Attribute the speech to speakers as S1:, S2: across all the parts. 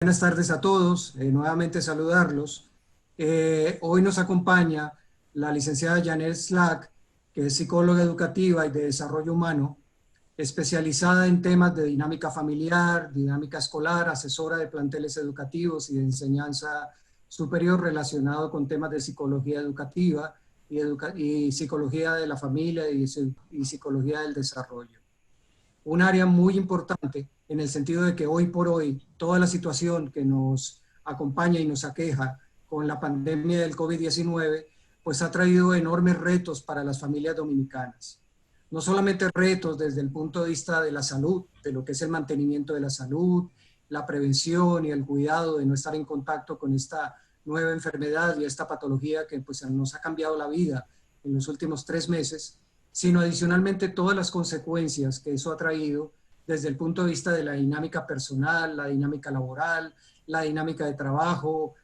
S1: Buenas tardes a todos, nuevamente saludarlos. Hoy nos acompaña la licenciada Janet Slack, que es psicóloga educativa y de desarrollo humano, especializada en temas de dinámica familiar, dinámica escolar, asesora de planteles educativos y de enseñanza superior relacionado con temas de psicología educativa y psicología de la familia y psicología del desarrollo. Un área muy importante en el sentido de que hoy por hoy toda la situación que nos acompaña y nos aqueja con la pandemia del COVID-19 pues ha traído enormes retos para las familias dominicanas. No solamente retos desde el punto de vista de la salud, de lo que es el mantenimiento de la salud, la prevención y el cuidado de no estar en contacto con esta nueva enfermedad y esta patología que pues nos ha cambiado la vida en los últimos 3 meses, sino adicionalmente todas las consecuencias que eso ha traído desde el punto de vista de la dinámica personal, la dinámica laboral, la dinámica de trabajo,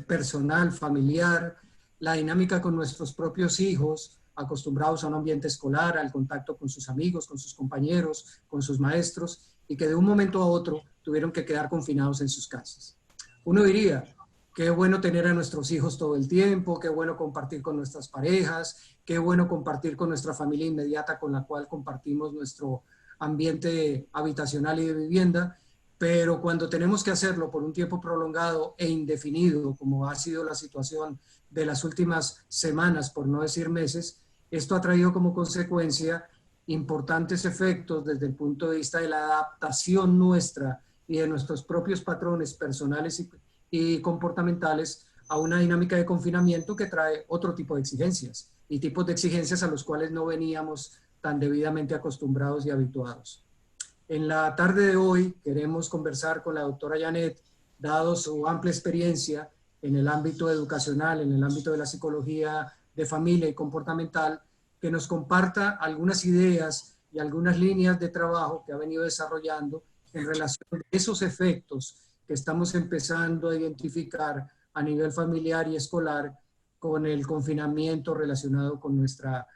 S1: personal, familiar, la dinámica con nuestros propios hijos, acostumbrados a un ambiente escolar, al contacto con sus amigos, con sus compañeros, con sus maestros, y que de un momento a otro tuvieron que quedar confinados en sus casas. Uno diría, qué bueno tener a nuestros hijos todo el tiempo, qué bueno compartir con nuestras parejas, qué bueno compartir con nuestra familia inmediata con la cual compartimos nuestro ambiente habitacional y de vivienda, pero cuando tenemos que hacerlo por un tiempo prolongado e indefinido, como ha sido la situación de las últimas semanas, por no decir meses, esto ha traído como consecuencia importantes efectos desde el punto de vista de la adaptación nuestra y de nuestros propios patrones personales y comportamentales a una dinámica de confinamiento que trae otro tipo de exigencias y tipos de exigencias a los cuales no veníamos tan debidamente acostumbrados y habituados. En la tarde de hoy queremos conversar con la doctora Janet, dado su amplia experiencia en el ámbito educacional, en el ámbito de la psicología de familia y comportamental, que nos comparta algunas ideas y algunas líneas de trabajo que ha venido desarrollando en relación a esos efectos que estamos empezando a identificar a nivel familiar y escolar con el confinamiento relacionado con nuestra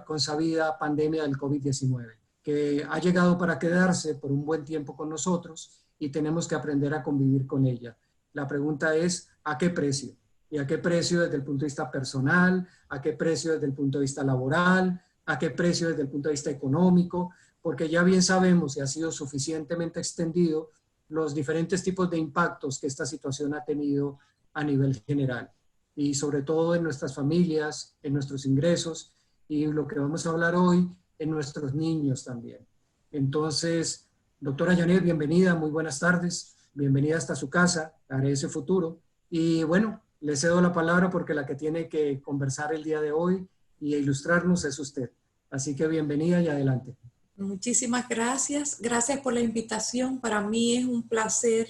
S1: consabida pandemia del COVID-19, que ha llegado para quedarse por un buen tiempo con nosotros y tenemos que aprender a convivir con ella. La pregunta es, ¿a qué precio? ¿Y a qué precio desde el punto de vista personal? ¿A qué precio desde el punto de vista laboral? ¿A qué precio desde el punto de vista económico? Porque ya bien sabemos y ha sido suficientemente extendido los diferentes tipos de impactos que esta situación ha tenido a nivel general y sobre todo en nuestras familias, en nuestros ingresos y lo que vamos a hablar hoy, en nuestros niños también. Entonces, doctora Janet, bienvenida, muy buenas tardes, bienvenida hasta su casa, haré ese futuro. Y bueno, le cedo la palabra porque la que tiene que conversar el día de hoy y ilustrarnos es usted. Así que bienvenida y adelante.
S2: Muchísimas gracias. Gracias por la invitación. Para mí es un placer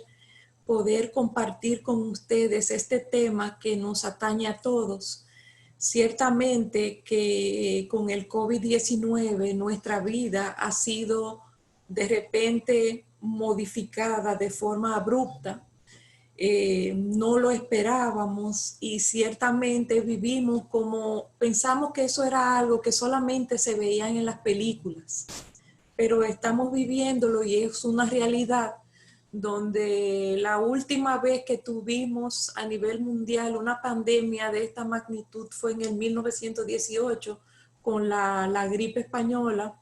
S2: poder compartir con ustedes este tema que nos atañe a todos. Ciertamente que con el COVID-19 nuestra vida ha sido de repente modificada de forma abrupta. No lo esperábamos y ciertamente vivimos como pensamos que eso era algo que solamente se veían en las películas, pero estamos viviéndolo y es una realidad donde la última vez que tuvimos a nivel mundial una pandemia de esta magnitud fue en el 1918 con la gripe española,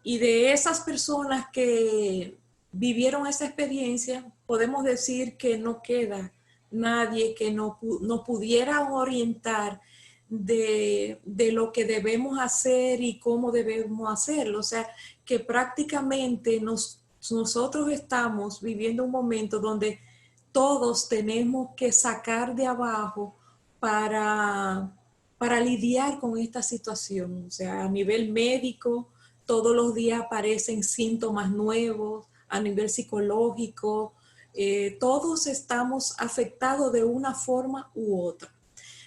S2: y de esas personas que vivieron esa experiencia podemos decir que no queda nadie que nos pudiera orientar de lo que debemos hacer y cómo debemos hacerlo. O sea, que prácticamente nosotros estamos viviendo un momento donde todos tenemos que sacar de abajo para lidiar con esta situación. O sea, a nivel médico, todos los días aparecen síntomas nuevos, a nivel psicológico, todos estamos afectados de una forma u otra.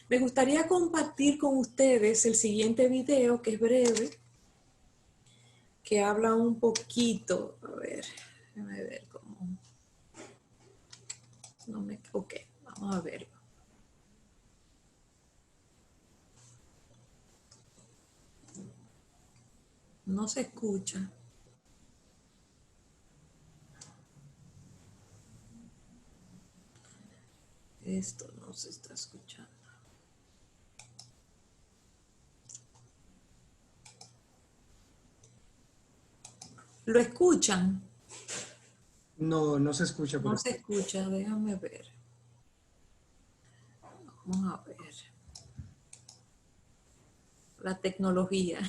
S2: Me gustaría compartir con ustedes el siguiente video, que es breve, que habla un poquito, a ver, déjame ver cómo, ok, vamos a verlo. No se escucha. Esto no se está escuchando. ¿Lo escuchan?
S1: No, no se escucha por
S2: No
S1: aquí.
S2: se escucha, déjame ver. Vamos a ver. La tecnología.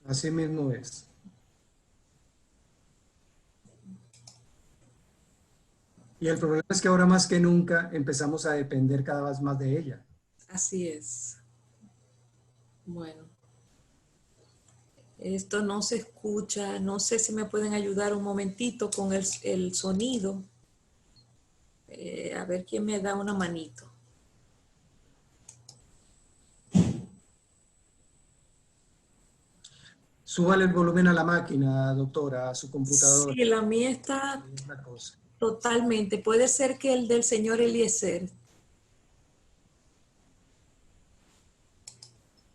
S1: Así mismo es. Y el problema es que ahora más que nunca empezamos a depender cada vez más de ella.
S2: Así es. Bueno, esto no se escucha. No sé si me pueden ayudar un momentito con el sonido. A ver quién me da una manito.
S1: Súbale el volumen a la máquina, doctora, a su computadora.
S2: Sí, la mía está
S1: Es la cosa.
S2: totalmente. Puede ser que el del señor Eliezer.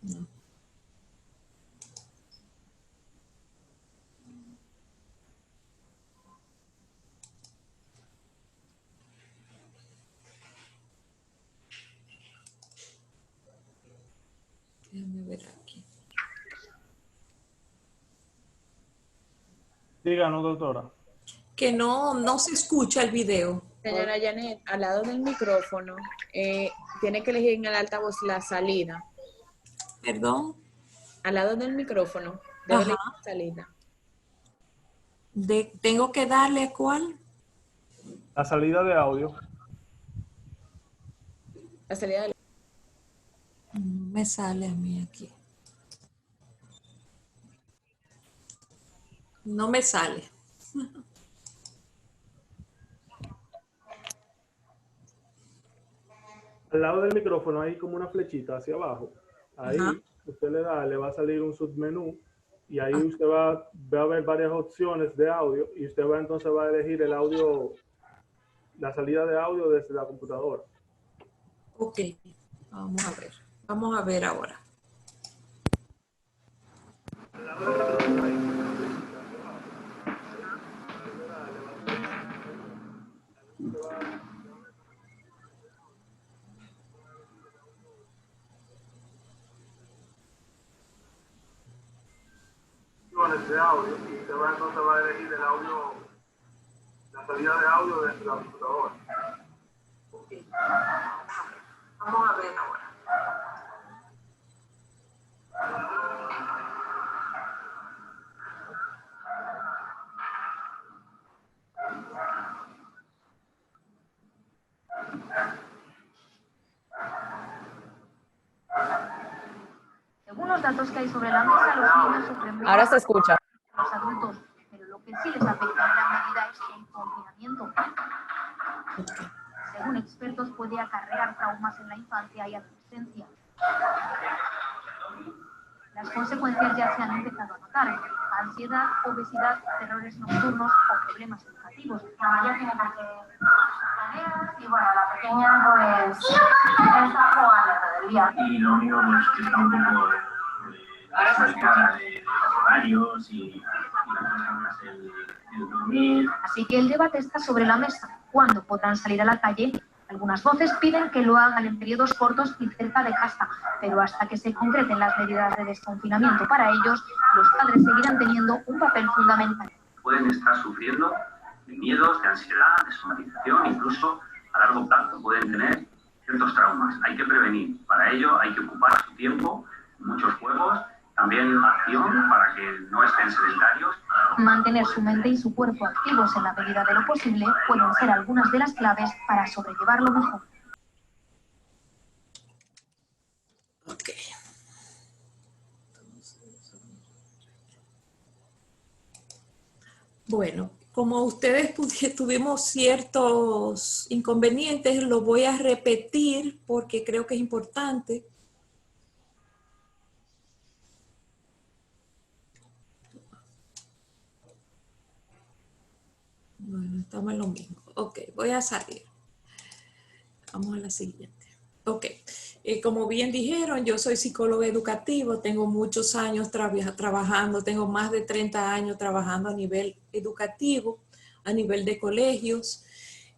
S2: No. Déjame ver aquí.
S3: Díganos, doctora.
S2: Que no se escucha el video.
S4: Señora Janet, al lado del micrófono, tiene que elegir en el altavoz la salida.
S2: Perdón.
S4: Al lado del micrófono, debe
S2: Ajá.
S4: elegir la salida.
S2: ¿Tengo que darle a cuál?
S3: La salida de audio.
S4: La salida del...
S2: No me sale a mí aquí. No me sale.
S3: Al lado del micrófono hay como una flechita hacia abajo. Ahí
S2: Ajá.
S3: usted le da, le va a salir un submenú y ahí usted va a ver varias opciones de audio y usted va entonces va a elegir el audio, la salida de audio desde la computadora.
S2: Ok. Vamos a ver. Vamos a ver ahora.
S3: De audio y usted va entonces va a elegir el audio, la salida de audio desde la computadora.
S2: Okay. Vamos a ver ahora.
S5: Según los datos que hay sobre la mesa, los niños sufren menos
S4: Ahora se escucha.
S5: que los adultos, pero lo que sí les afecta en gran medida es el confinamiento. Según expertos, puede acarrear traumas en la infancia y adolescencia. Las consecuencias ya se han empezado a notar: ansiedad, obesidad, terrores nocturnos o problemas educativos.
S6: La mayor tiene que hacer tareas y bueno, la pequeña pues está jugando todo el día.
S7: Y lo único pues que está un poco la dinámica de los horarios y la cosa más el dormir.
S5: Así que el debate está sobre la mesa. ¿Cuándo podrán salir a la calle? Algunas voces piden que lo hagan en periodos cortos y cerca de casa, pero hasta que se concreten las medidas de desconfinamiento para ellos, los padres seguirán teniendo un papel fundamental.
S7: Pueden estar sufriendo de miedos, de ansiedad, de somatización, incluso a largo plazo pueden tener ciertos traumas. Hay que prevenir. Para ello hay que ocupar su tiempo, muchos juegos, también acción para que no estén sedentarios.
S5: Mantener su mente y su cuerpo activos en la medida de lo posible pueden ser algunas de las claves para sobrellevarlo mejor.
S2: Ok. Bueno, como ustedes tuvimos ciertos inconvenientes, lo voy a repetir porque creo que es importante. Bueno, estamos en lo mismo. Ok, voy a salir. Vamos a la siguiente. Ok. Como bien dijeron, yo soy psicóloga educativo, tengo muchos años trabajando, tengo más de 30 años trabajando a nivel educativo, a nivel de colegios.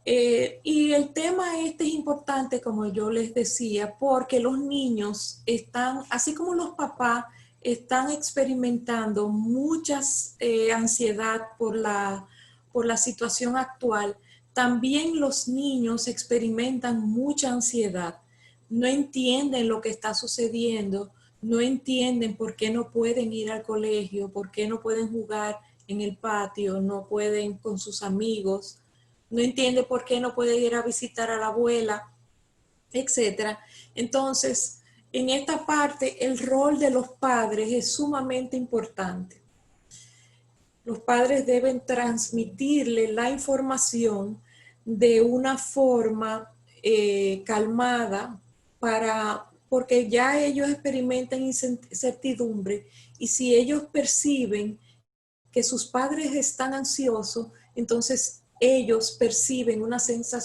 S2: Y el tema este es importante, como yo les decía, porque los niños están, así como los papás, están experimentando muchas ansiedad por la situación actual. También los niños experimentan mucha ansiedad. No entienden lo que está sucediendo, no entienden por qué no pueden ir al colegio, por qué no pueden jugar en el patio, no pueden con sus amigos, no entiende por qué no puede ir a visitar a la abuela, etcétera. Entonces, en esta parte, el rol de los padres es sumamente importante. Los padres deben transmitirle la información de una forma calmada, porque ya ellos experimentan incertidumbre, y si ellos perciben que sus padres están ansiosos, entonces ellos perciben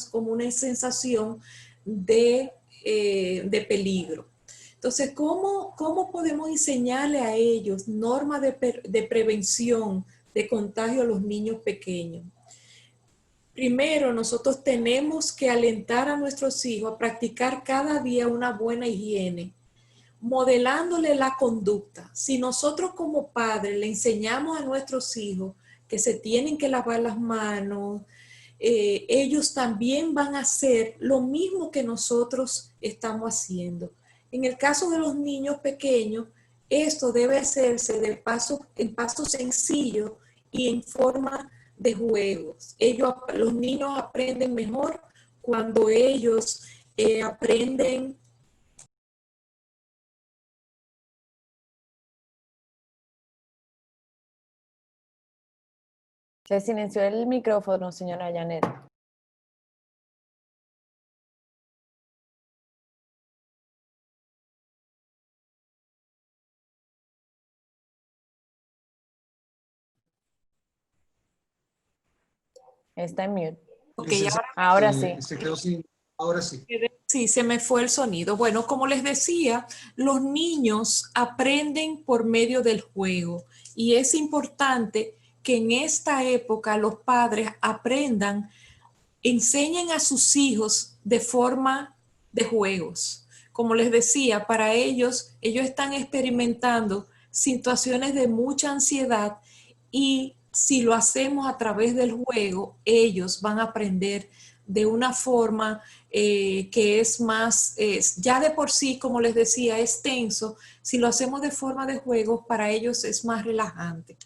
S2: como una sensación de peligro. Entonces, ¿cómo podemos enseñarle a ellos normas de prevención de contagio a los niños pequeños? Primero, nosotros tenemos que alentar a nuestros hijos a practicar cada día una buena higiene, modelándole la conducta. Si nosotros como padres le enseñamos a nuestros hijos que se tienen que lavar las manos, ellos también van a hacer lo mismo que nosotros estamos haciendo. En el caso de los niños pequeños, esto debe hacerse en paso sencillo y en forma de juegos. Los niños aprenden mejor cuando ellos aprenden.
S4: Se silenció el micrófono, señora Janet. Está en mute.
S2: Ok,
S4: ahora sí.
S1: Se quedó sin, ahora sí.
S2: Sí, se me fue el sonido. Bueno, como les decía, los niños aprenden por medio del juego, y es importante que en esta época los padres enseñen a sus hijos de forma de juegos. Como les decía, para ellos están experimentando situaciones de mucha ansiedad, y si lo hacemos a través del juego, ellos van a aprender de una forma que es más, ya de por sí, como les decía, es tenso. Si lo hacemos de forma de juegos, para ellos es más relajante.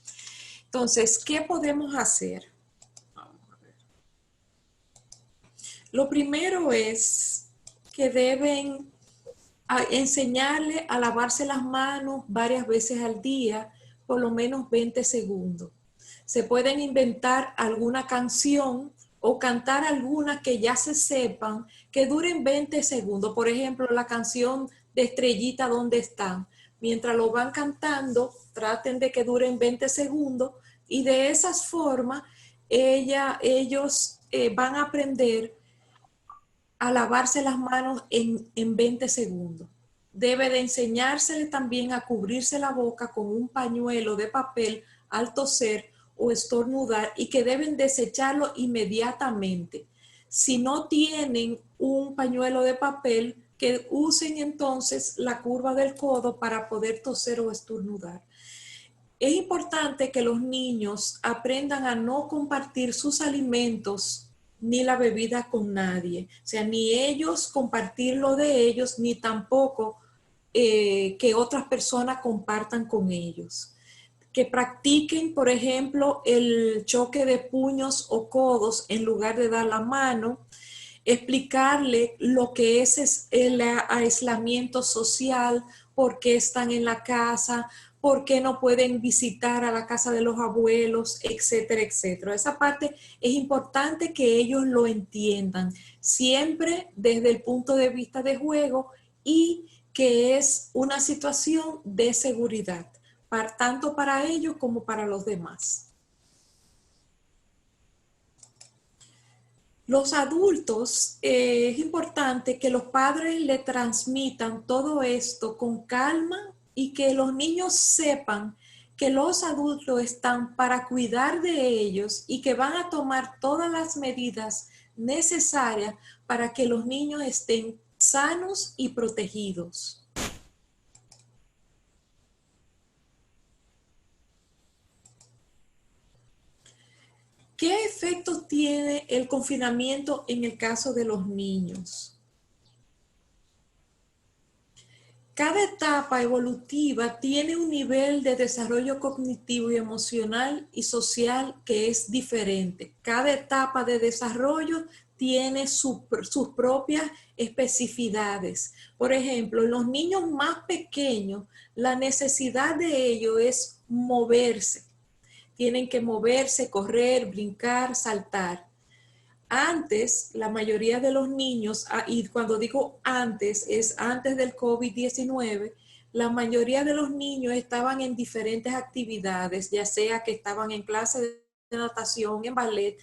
S2: Entonces, ¿qué podemos hacer? Lo primero es que deben enseñarle a lavarse las manos varias veces al día, por lo menos 20 segundos. Se pueden inventar alguna canción o cantar algunas que ya se sepan, que duren 20 segundos. Por ejemplo, la canción de Estrellita, ¿dónde están? Mientras lo van cantando, traten de que duren 20 segundos, y de esas formas ellos van a aprender a lavarse las manos en 20 segundos. Debe de enseñársele también a cubrirse la boca con un pañuelo de papel al toser o estornudar, y que deben desecharlo inmediatamente. Si no tienen un pañuelo de papel, que usen entonces la curva del codo para poder toser o estornudar. Es importante que los niños aprendan a no compartir sus alimentos ni la bebida con nadie. O sea, ni ellos compartir lo de ellos, ni tampoco que otras personas compartan con ellos. Que practiquen, por ejemplo, el choque de puños o codos en lugar de dar la mano. Explicarle lo que es el aislamiento social, por qué están en la casa, por qué no pueden visitar a la casa de los abuelos, etcétera, etcétera. Esa parte es importante que ellos lo entiendan, siempre desde el punto de vista de juego, y que es una situación de seguridad, tanto para ellos como para los demás. Los adultos, es importante que los padres le transmitan todo esto con calma y que los niños sepan que los adultos están para cuidar de ellos y que van a tomar todas las medidas necesarias para que los niños estén sanos y protegidos. ¿Qué efectos tiene el confinamiento en el caso de los niños? Cada etapa evolutiva tiene un nivel de desarrollo cognitivo y emocional y social que es diferente. Cada etapa de desarrollo tiene sus propias especificidades. Por ejemplo, en los niños más pequeños, la necesidad de ellos es moverse. Tienen que moverse, correr, brincar, saltar. Antes, la mayoría de los niños, y cuando digo antes, es antes del COVID-19, la mayoría de los niños estaban en diferentes actividades, ya sea que estaban en clase de natación, en ballet,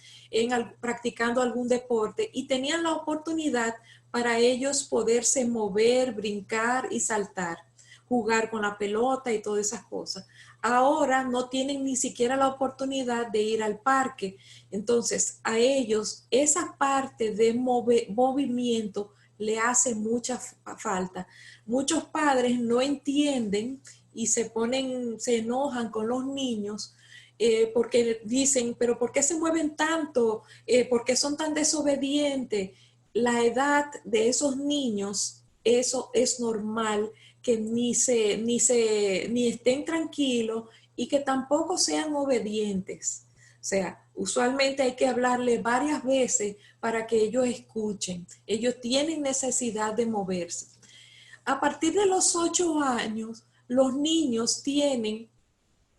S2: practicando algún deporte, y tenían la oportunidad para ellos poderse mover, brincar y saltar, jugar con la pelota y todas esas cosas. Ahora no tienen ni siquiera la oportunidad de ir al parque. Entonces, a ellos esa parte de movimiento le hace mucha falta. Muchos padres no entienden y se enojan con los niños porque dicen, pero ¿por qué se mueven tanto? ¿Por qué son tan desobedientes? La edad de esos niños, eso es normal, que ni estén tranquilos y que tampoco sean obedientes. O sea, usualmente hay que hablarle varias veces para que ellos escuchen. Ellos tienen necesidad de moverse. A partir de los 8 años, los niños tienen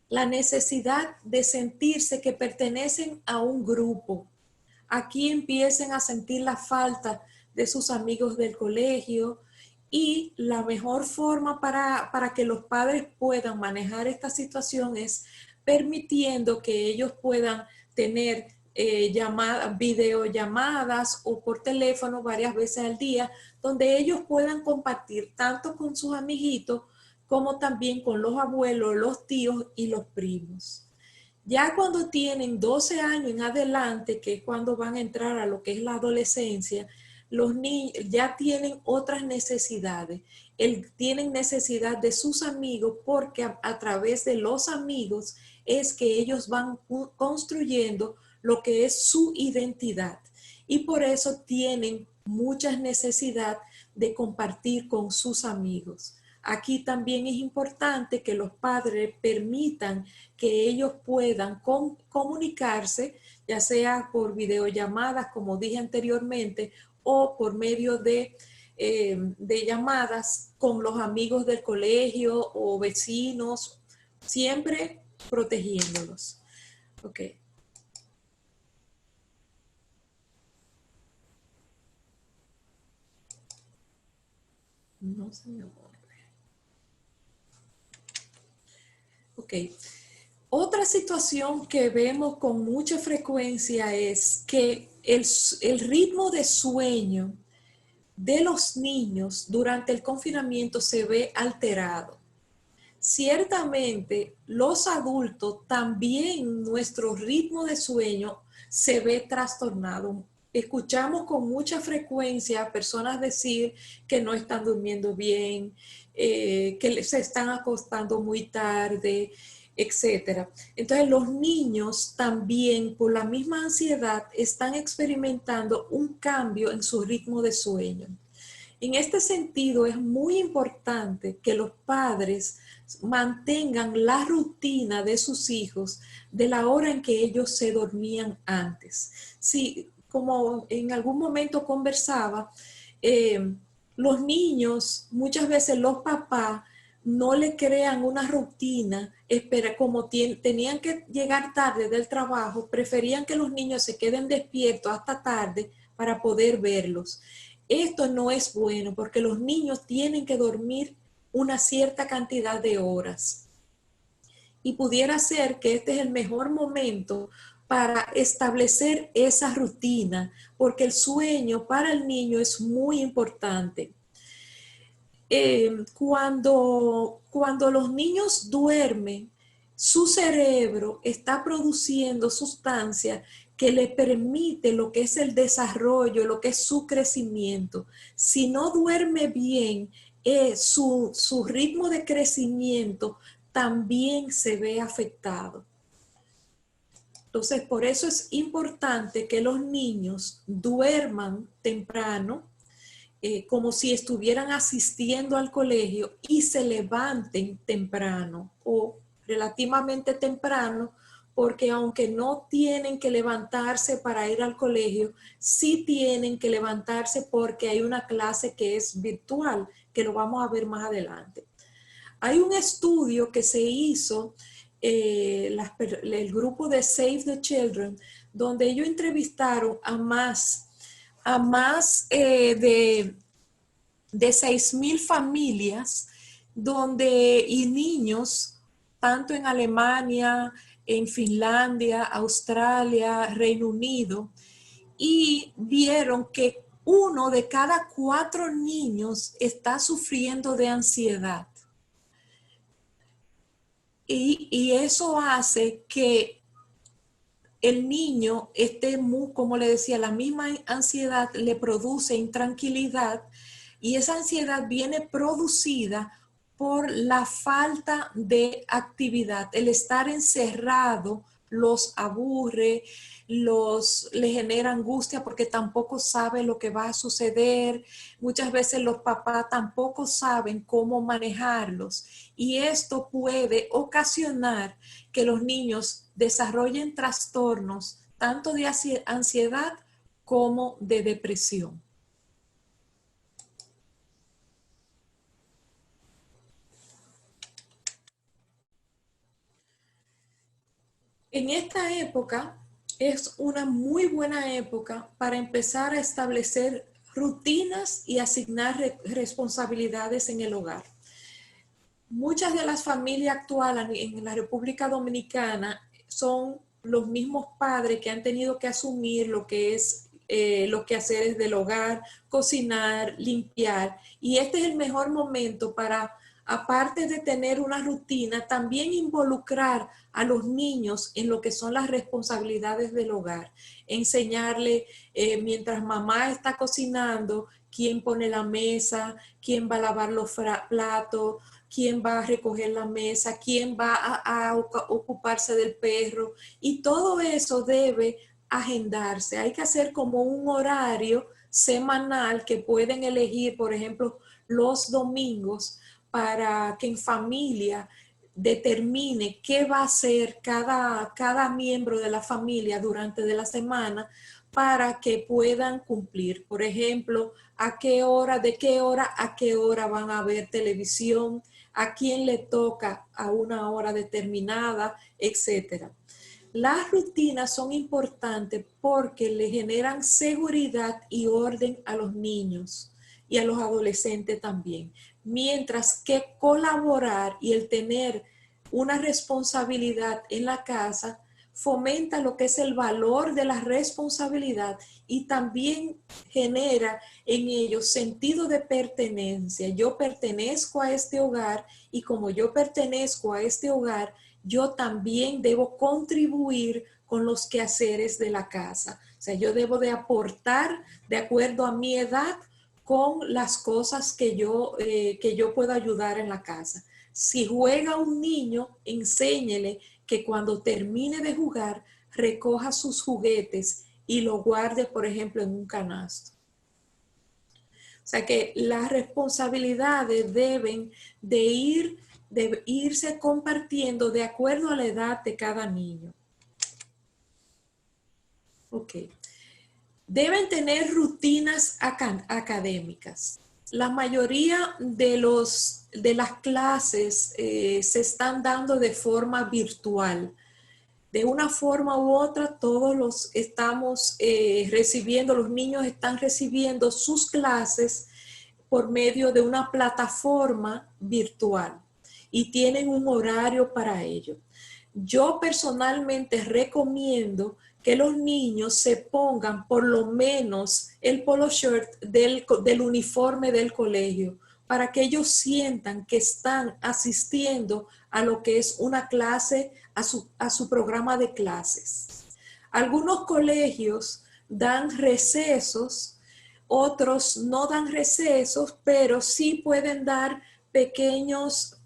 S2: la necesidad de sentirse que pertenecen a un grupo. Aquí empiezan a sentir la falta de sus amigos del colegio, y la mejor forma para que los padres puedan manejar esta situación es permitiendo que ellos puedan tener videollamadas o por teléfono varias veces al día, donde ellos puedan compartir tanto con sus amiguitos como también con los abuelos, los tíos y los primos. Ya cuando tienen 12 años en adelante, que es cuando van a entrar a lo que es la adolescencia, los niños ya tienen otras necesidades. Tienen necesidad de sus amigos porque a través de los amigos es que ellos van construyendo lo que es su identidad. Y por eso tienen mucha necesidad de compartir con sus amigos. Aquí también es importante que los padres permitan que ellos puedan comunicarse, ya sea por videollamadas, como dije anteriormente, o por medio de llamadas con los amigos del colegio o vecinos, siempre protegiéndolos. Ok. No se me mueve. Ok. Otra situación que vemos con mucha frecuencia es que el ritmo de sueño de los niños durante el confinamiento se ve alterado. Ciertamente, los adultos también nuestro ritmo de sueño se ve trastornado. Escuchamos con mucha frecuencia a personas decir que no están durmiendo bien, que se están acostando muy tarde, etcétera. Entonces, los niños también, por la misma ansiedad, están experimentando un cambio en su ritmo de sueño. En este sentido, es muy importante que los padres mantengan la rutina de sus hijos de la hora en que ellos se dormían antes. Sí, como en algún momento conversaba, los niños, muchas veces los papás, no le crean una rutina, como tenían que llegar tarde del trabajo, preferían que los niños se queden despiertos hasta tarde para poder verlos. Esto no es bueno porque los niños tienen que dormir una cierta cantidad de horas. Y pudiera ser que este es el mejor momento para establecer esa rutina, porque el sueño para el niño es muy importante. Cuando los niños duermen, su cerebro está produciendo sustancias que le permite lo que es el desarrollo, lo que es su crecimiento. Si no duerme bien, su ritmo de crecimiento también se ve afectado. Entonces, por eso es importante que los niños duerman temprano, como si estuvieran asistiendo al colegio, y se levanten temprano o relativamente temprano, porque aunque no tienen que levantarse para ir al colegio, sí tienen que levantarse porque hay una clase que es virtual, que lo vamos a ver más adelante. Hay un estudio que se hizo, el grupo de Save the Children, donde ellos entrevistaron a más de 6,000 familias y niños, tanto en Alemania, en Finlandia, Australia, Reino Unido, y vieron que 1 de cada 4 niños está sufriendo de ansiedad. Y eso hace que el niño esté muy, como le decía, la misma ansiedad le produce intranquilidad, y esa ansiedad viene producida por la falta de actividad. El estar encerrado los aburre, le genera angustia porque tampoco sabe lo que va a suceder. Muchas veces los papás tampoco saben cómo manejarlos, y esto puede ocasionar que los niños desarrollen trastornos tanto de ansiedad como de depresión. En esta época es una muy buena época para empezar a establecer rutinas y asignar responsabilidades en el hogar. Muchas de las familias actuales en la República Dominicana son los mismos padres que han tenido que asumir lo que es los quehaceres del hogar, cocinar, limpiar, y este es el mejor momento para, aparte de tener una rutina, también involucrar a los niños en lo que son las responsabilidades del hogar. Enseñarle mientras mamá está cocinando, quién pone la mesa, quién va a lavar los platos, quién va a recoger la mesa, quién va a ocuparse del perro, y todo eso debe agendarse. Hay que hacer como un horario semanal que pueden elegir, por ejemplo, los domingos, para que en familia determine qué va a hacer cada miembro de la familia durante de la semana para que puedan cumplir. Por ejemplo, de qué hora a qué hora van a ver televisión, a quién le toca a una hora determinada, etc. Las rutinas son importantes porque le generan seguridad y orden a los niños y a los adolescentes también. Mientras que colaborar y el tener una responsabilidad en la casa fomenta lo que es el valor de la responsabilidad, y también genera en ellos sentido de pertenencia. Yo pertenezco a este hogar, y como yo pertenezco a este hogar, yo también debo contribuir con los quehaceres de la casa. O sea, yo debo de aportar de acuerdo a mi edad con las cosas que yo puedo ayudar en la casa. Si juega un niño, enséñele que cuando termine de jugar, recoja sus juguetes y lo guarde, por ejemplo, en un canasto. O sea que las responsabilidades deben de irse compartiendo de acuerdo a la edad de cada niño. Ok. Deben tener rutinas académicas. La mayoría de las clases se están dando de forma virtual. De una forma u otra, todos los estamos recibiendo, los niños están recibiendo sus clases por medio de una plataforma virtual y tienen un horario para ello. yo personalmente recomiendo que los niños se pongan por lo menos el polo shirt del uniforme del colegio, para que ellos sientan que están asistiendo a lo que es una clase, a su programa de clases. Algunos colegios dan recesos, otros no dan recesos, pero sí pueden dar pequeñas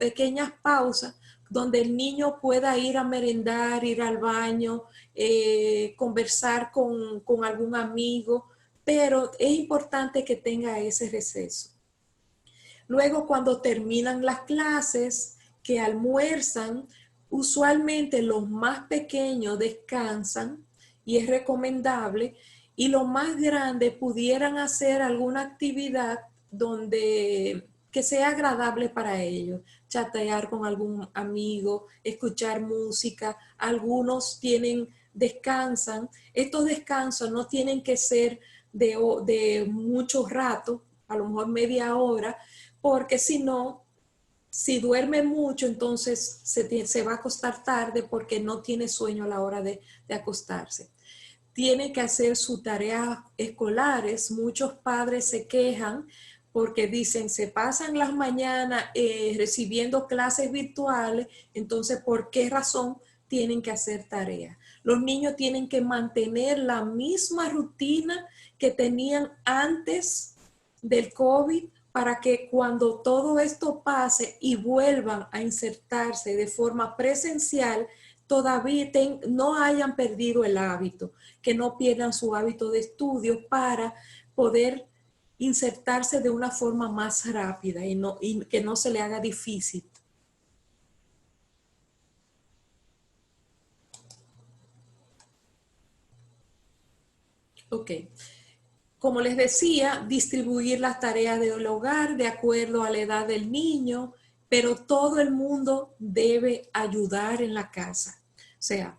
S2: pausas donde el niño pueda ir a merendar, ir al baño, conversar con algún amigo, pero es importante que tenga ese receso. Luego, cuando terminan las clases, que almuerzan, usualmente los más pequeños descansan y es recomendable, y los más grandes pudieran hacer alguna actividad que sea agradable para ellos, chatear con algún amigo, escuchar música. Algunos descansan. Estos descansos no tienen que ser de mucho rato, a lo mejor media hora, porque si no, si duerme mucho, entonces se va a acostar tarde porque no tiene sueño a la hora de acostarse. Tiene que hacer sus tareas escolares. Muchos padres se quejan porque dicen, se pasan las mañanas recibiendo clases virtuales, entonces, ¿por qué razón tienen que hacer tareas? Los niños tienen que mantener la misma rutina que tenían antes del COVID, para que cuando todo esto pase y vuelvan a insertarse de forma presencial, todavía no hayan perdido el hábito, que no pierdan su hábito de estudio para poder insertarse de una forma más rápida y que no se le haga difícil. Ok. Como les decía, distribuir las tareas del hogar de acuerdo a la edad del niño, pero todo el mundo debe ayudar en la casa. O sea,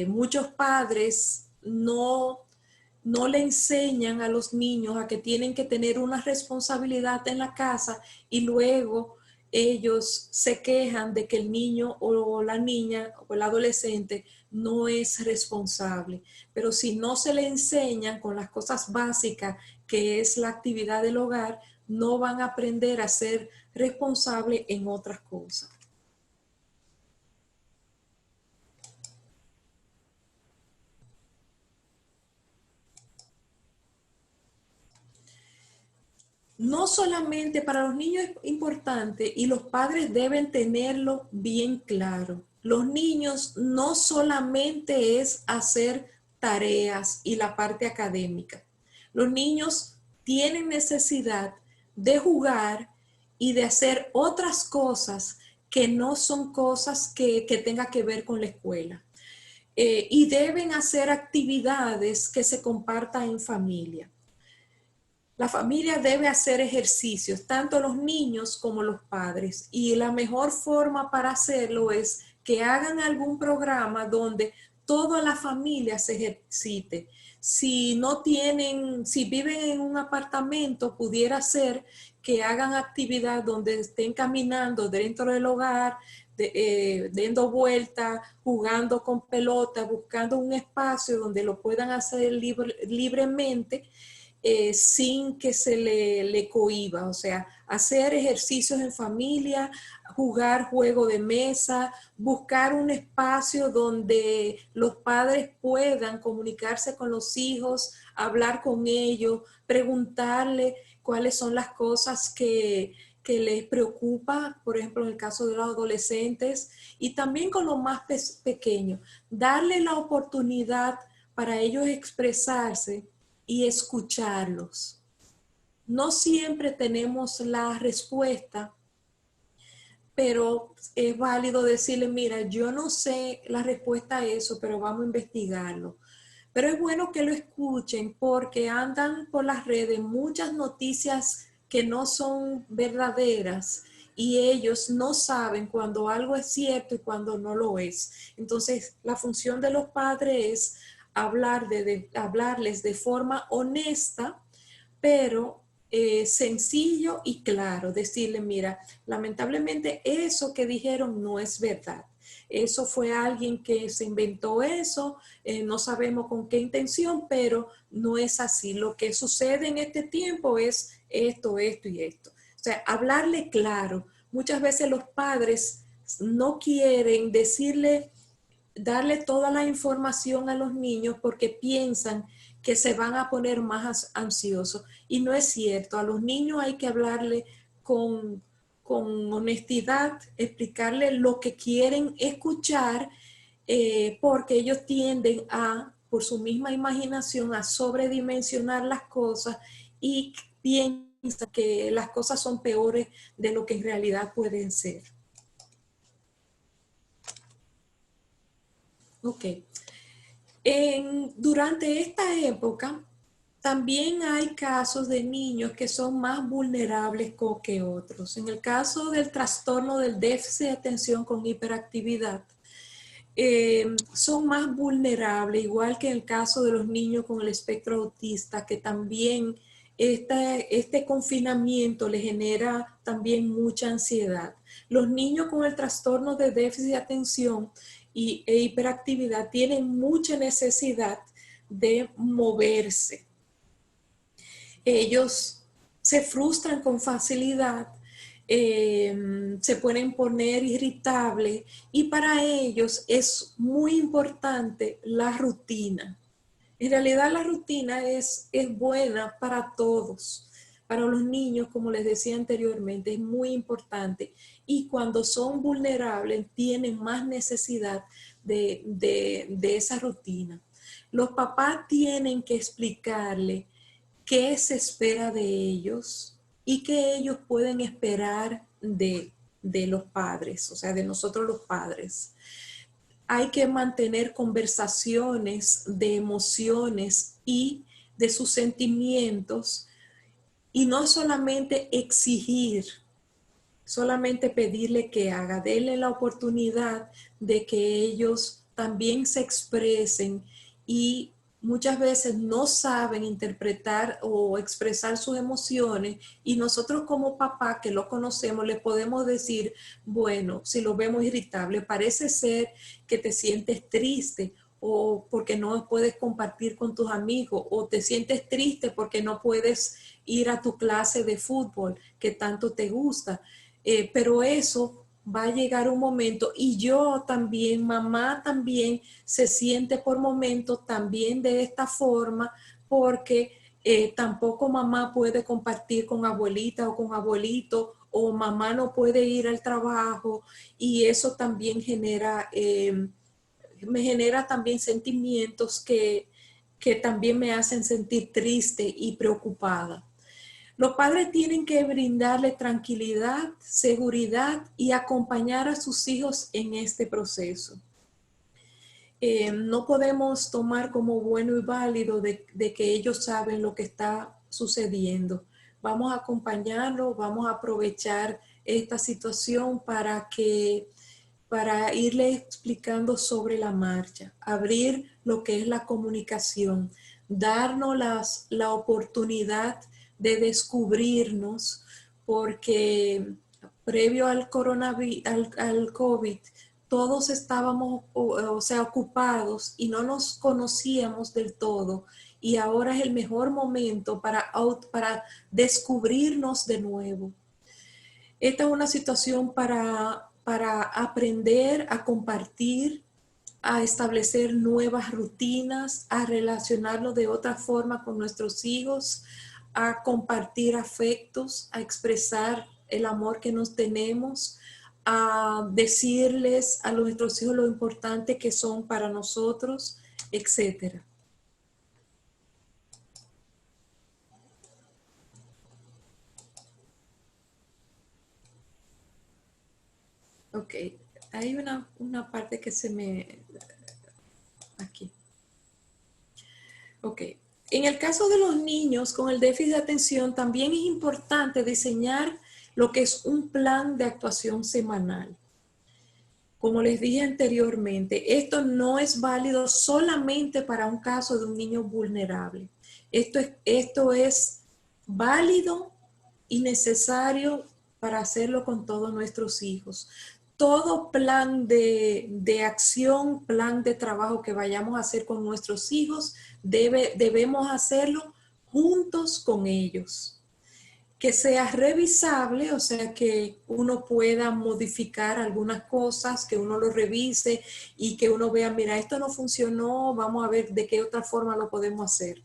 S2: muchos padres no le enseñan a los niños a que tienen que tener una responsabilidad en la casa y luego ellos se quejan de que el niño o la niña o el adolescente no es responsable. Pero si no se le enseñan con las cosas básicas, que es la actividad del hogar, no van a aprender a ser responsables en otras cosas. No solamente para los niños es importante, y los padres deben tenerlo bien claro. Los niños no solamente es hacer tareas y la parte académica. Los niños tienen necesidad de jugar y de hacer otras cosas que no son cosas que tengan que ver con la escuela. Y deben hacer actividades que se compartan en familia. La familia debe hacer ejercicios, tanto los niños como los padres, y la mejor forma para hacerlo es que hagan algún programa donde toda la familia se ejercite. Si viven en un apartamento, pudiera ser que hagan actividad donde estén caminando dentro del hogar, dando vueltas, jugando con pelota, buscando un espacio donde lo puedan hacer libremente. Sin que se le cohíba, o sea, hacer ejercicios en familia, jugar juego de mesa, buscar un espacio donde los padres puedan comunicarse con los hijos, hablar con ellos, preguntarle cuáles son las cosas que les preocupa, por ejemplo, en el caso de los adolescentes, y también con los más pequeños, darle la oportunidad para ellos expresarse y escucharlos. No siempre tenemos la respuesta, pero es válido decirle, mira, yo no sé la respuesta a eso, pero vamos a investigarlo. Pero es bueno que lo escuchen, porque andan por las redes muchas noticias que no son verdaderas y ellos no saben cuando algo es cierto y cuando no lo es. Entonces, la función de los padres es hablarles de forma honesta, pero sencillo y claro, decirle, mira, lamentablemente eso que dijeron no es verdad. Eso fue alguien que se inventó eso, no sabemos con qué intención, pero no es así. Lo que sucede en este tiempo es esto, esto y esto. O sea, hablarle claro. Muchas veces los padres no quieren darle toda la información a los niños porque piensan que se van a poner más ansiosos. Y no es cierto. A los niños hay que hablarle con honestidad, explicarle lo que quieren escuchar, porque ellos tienden por su misma imaginación, a sobredimensionar las cosas y piensan que las cosas son peores de lo que en realidad pueden ser. Ok. Durante esta época, también hay casos de niños que son más vulnerables que otros. En el caso del trastorno del déficit de atención con hiperactividad, son más vulnerables, igual que en el caso de los niños con el espectro autista, que también este confinamiento le genera también mucha ansiedad. Los niños con el trastorno de déficit de atención e hiperactividad tienen mucha necesidad de moverse. Ellos se frustran con facilidad, se pueden poner irritables, y para ellos es muy importante la rutina. En realidad la rutina es buena para todos. Para los niños, como les decía anteriormente, es muy importante, y cuando son vulnerables tienen más necesidad de esa rutina. Los papás tienen que explicarle qué se espera de ellos y qué ellos pueden esperar de los padres, o sea, de nosotros los padres. Hay que mantener conversaciones de emociones y de sus sentimientos, y no solamente exigir, solamente pedirle que haga, denle la oportunidad de que ellos también se expresen, y muchas veces no saben interpretar o expresar sus emociones, y nosotros como papá que lo conocemos le podemos decir, bueno, si lo vemos irritable, parece ser que te sientes triste, o porque no puedes compartir con tus amigos, o te sientes triste porque no puedes ir a tu clase de fútbol que tanto te gusta. Pero eso va a llegar un momento, y yo también, mamá también se siente por momentos también de esta forma, porque tampoco mamá puede compartir con abuelita o con abuelito, o mamá no puede ir al trabajo, y eso también me genera también sentimientos que también me hacen sentir triste y preocupada. Los padres tienen que brindarle tranquilidad, seguridad y acompañar a sus hijos en este proceso. No podemos tomar como bueno y válido de que ellos saben lo que está sucediendo. Vamos a acompañarlos, vamos a aprovechar esta situación para irle explicando sobre la marcha, abrir lo que es la comunicación, darnos la oportunidad de descubrirnos, porque previo al coronavirus, al COVID, todos estábamos, ocupados y no nos conocíamos del todo, y ahora es el mejor momento para descubrirnos de nuevo. Esta es una situación para aprender a compartir, a establecer nuevas rutinas, a relacionarnos de otra forma con nuestros hijos, a compartir afectos, a expresar el amor que nos tenemos, a decirles a nuestros hijos lo importante que son para nosotros, etc. Ok, hay una parte que se me... Aquí. Ok. En el caso de los niños con el déficit de atención, también es importante diseñar lo que es un plan de actuación semanal. Como les dije anteriormente, esto no es válido solamente para un caso de un niño vulnerable. Esto es válido y necesario para hacerlo con todos nuestros hijos. Todo plan de acción, plan de trabajo que vayamos a hacer con nuestros hijos, debemos hacerlo juntos con ellos. Que sea revisable, o sea, que uno pueda modificar algunas cosas, que uno lo revise y que uno vea, mira, esto no funcionó, vamos a ver de qué otra forma lo podemos hacer.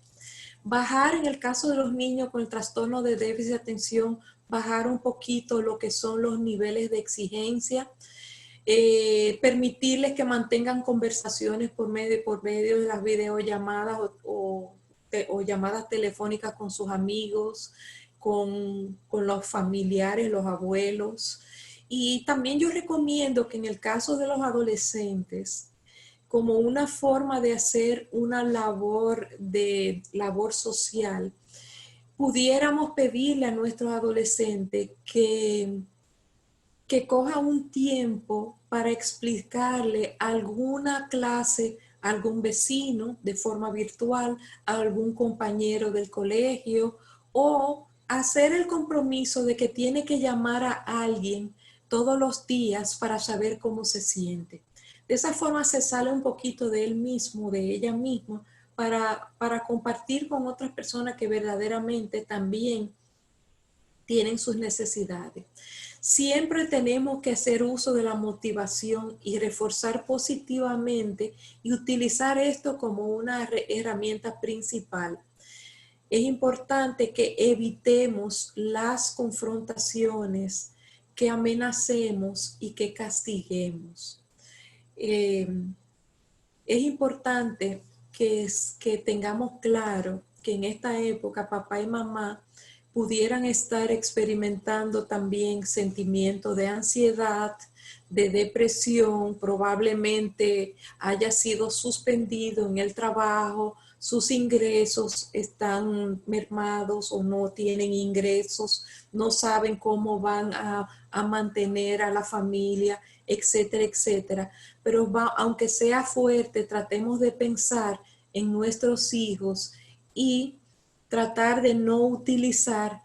S2: Bajar, en el caso de los niños con el trastorno de déficit de atención, bajar un poquito lo que son los niveles de exigencia, permitirles que mantengan conversaciones por medio de las videollamadas o llamadas telefónicas con sus amigos, con los familiares, los abuelos. Y también yo recomiendo que en el caso de los adolescentes, como una forma de hacer una labor social, pudiéramos pedirle a nuestros adolescentes que coja un tiempo para explicarle alguna clase a algún vecino de forma virtual, a algún compañero del colegio, o hacer el compromiso de que tiene que llamar a alguien todos los días para saber cómo se siente. De esa forma se sale un poquito de él mismo, de ella misma, para compartir con otras personas que verdaderamente también tienen sus necesidades. Siempre tenemos que hacer uso de la motivación y reforzar positivamente y utilizar esto como una herramienta principal. Es importante que evitemos las confrontaciones, que amenacemos y que castiguemos. Es importante que tengamos claro que en esta época papá y mamá pudieran estar experimentando también sentimientos de ansiedad, de depresión, probablemente haya sido suspendido en el trabajo, sus ingresos están mermados o no tienen ingresos, no saben cómo van a mantener a la familia, etcétera, etcétera. Pero aunque sea fuerte, tratemos de pensar en nuestros hijos y tratar de no utilizar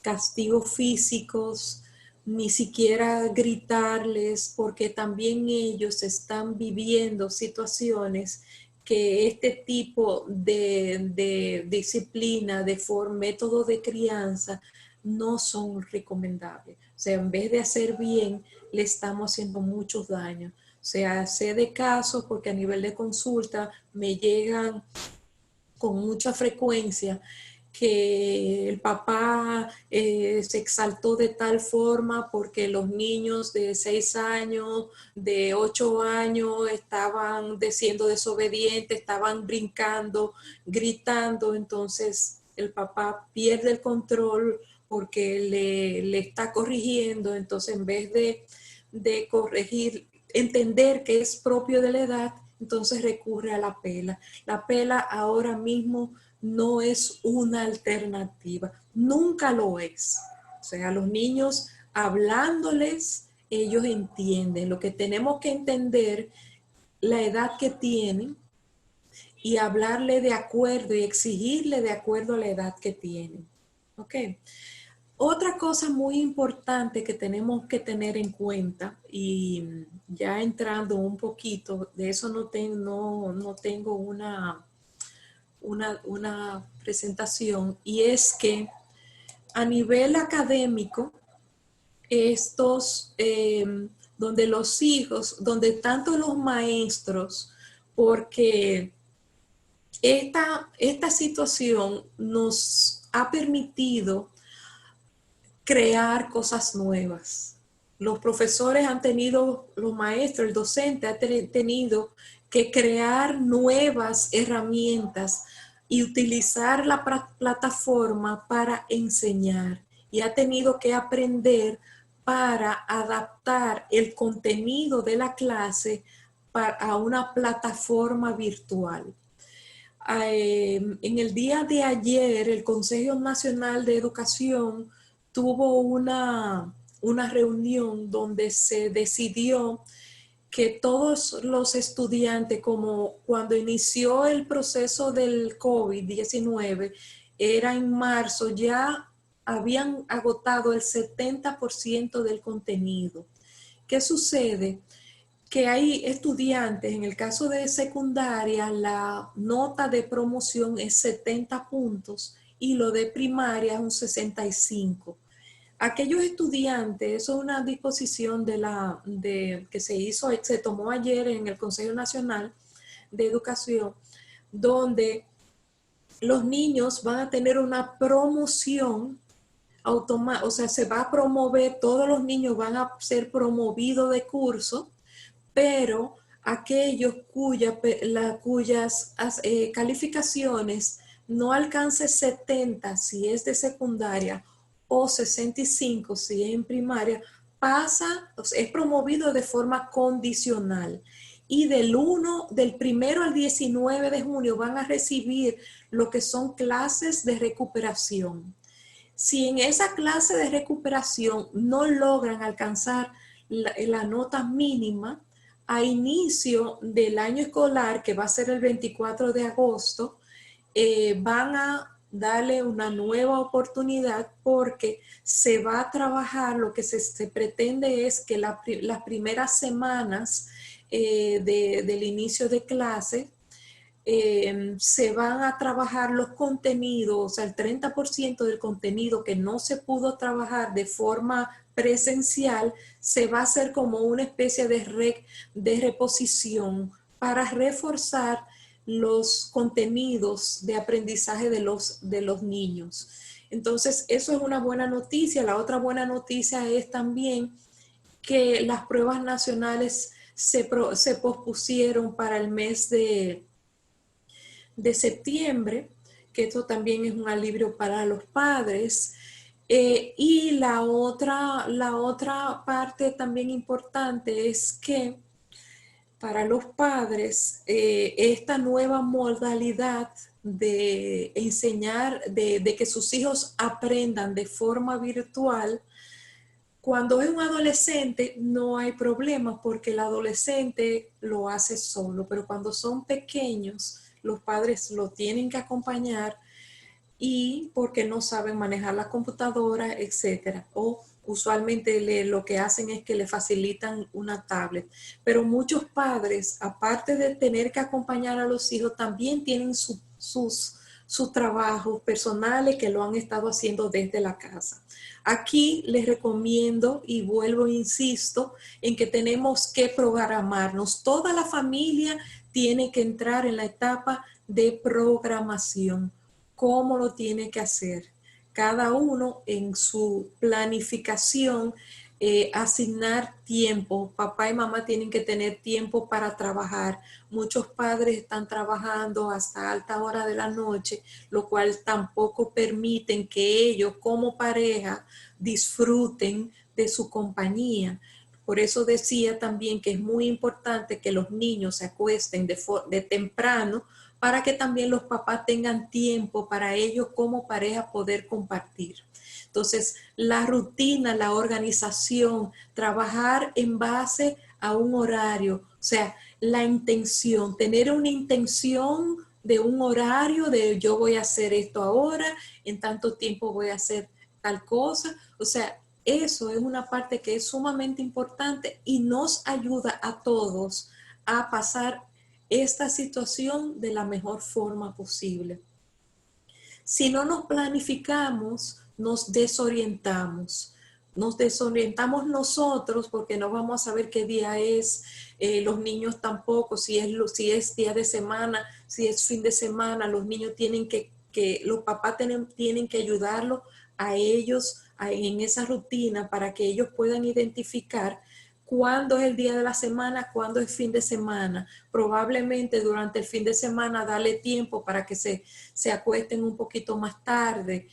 S2: castigos físicos, ni siquiera gritarles, porque también ellos están viviendo situaciones que este tipo de disciplina, de método de crianza, no son recomendables. O sea, en vez de hacer bien, le estamos haciendo muchos daños. O sea, sé de casos porque a nivel de consulta me llegan con mucha frecuencia que el papá se exaltó de tal forma porque los niños de 6 años, de 8 años estaban siendo desobedientes, estaban brincando, gritando, entonces el papá pierde el control porque le está corrigiendo, entonces en vez de corregir, entender que es propio de la edad, entonces recurre a la pela. La pela ahora mismo no es una alternativa, nunca lo es. O sea, los niños hablándoles, ellos entienden. Lo que tenemos que entender, la edad que tienen y hablarle de acuerdo y exigirle de acuerdo a la edad que tienen. ¿Ok? Otra cosa muy importante que tenemos que tener en cuenta, y ya entrando un poquito, de eso no tengo una presentación, y es que a nivel académico, donde los hijos, donde tanto los maestros, porque esta situación nos ha permitido crear cosas nuevas. Los profesores han tenido, los maestros, el docente ha tenido que crear nuevas herramientas y utilizar la plataforma para enseñar. Y ha tenido que aprender para adaptar el contenido de la clase a una plataforma virtual. En el día de ayer, el Consejo Nacional de Educación tuvo una reunión donde se decidió que todos los estudiantes, como cuando inició el proceso del COVID-19, era en marzo, ya habían agotado el 70% del contenido. ¿Qué sucede? Que hay estudiantes, en el caso de secundaria, la nota de promoción es 70 puntos y lo de primaria es un 65. Aquellos estudiantes, eso es una disposición que se tomó ayer en el Consejo Nacional de Educación, donde los niños van a tener una promoción automática, o sea, se va a promover, todos los niños van a ser promovidos de curso, pero aquellos cuyas calificaciones no alcance 70 si es de secundaria o 65 si es en primaria, es promovido de forma condicional. Y del 1 al 19 de junio van a recibir lo que son clases de recuperación. Si en esa clase de recuperación no logran alcanzar la nota mínima, a inicio del año escolar, que va a ser el 24 de agosto, van a darle una nueva oportunidad porque se va a trabajar, lo que se pretende es que las primeras semanas del inicio de clase se van a trabajar los contenidos, o sea, el 30% del contenido que no se pudo trabajar de forma presencial, se va a hacer como una especie de reposición para reforzar los contenidos de aprendizaje de los niños. Entonces, eso es una buena noticia. La otra buena noticia es también que las pruebas nacionales se pospusieron para el mes de septiembre, que esto también es un alivio para los padres. Y la otra parte también importante es que para los padres esta nueva modalidad de enseñar, de que sus hijos aprendan de forma virtual, cuando es un adolescente no hay problema porque el adolescente lo hace solo, pero cuando son pequeños los padres lo tienen que acompañar y porque no saben manejar la computadora, etcétera. O usualmente lo que hacen es que le facilitan una tablet. Pero muchos padres, aparte de tener que acompañar a los hijos, también tienen sus trabajos personales que lo han estado haciendo desde la casa. Aquí les recomiendo y vuelvo e insisto en que tenemos que programarnos. Toda la familia tiene que entrar en la etapa de programación. ¿Cómo lo tiene que hacer? Cada uno en su planificación, asignar tiempo. Papá y mamá tienen que tener tiempo para trabajar. Muchos padres están trabajando hasta alta hora de la noche, lo cual tampoco permiten que ellos como pareja disfruten de su compañía. Por eso decía también que es muy importante que los niños se acuesten de temprano para que también los papás tengan tiempo para ellos como pareja poder compartir. Entonces, la rutina, la organización, trabajar en base a un horario, o sea, la intención, tener una intención de un horario, de yo voy a hacer esto ahora, en tanto tiempo voy a hacer tal cosa, o sea, eso es una parte que es sumamente importante y nos ayuda a todos a pasar esta situación de la mejor forma posible. Si no nos planificamos, nos desorientamos. Nos desorientamos nosotros porque no vamos a saber qué día es, los niños tampoco, si es día de semana, si es fin de semana, los niños los papás tienen que ayudarlos a ellos en esa rutina para que ellos puedan identificar cuándo es el día de la semana, cuándo es fin de semana. Probablemente durante el fin de semana darle tiempo para que se acuesten un poquito más tarde,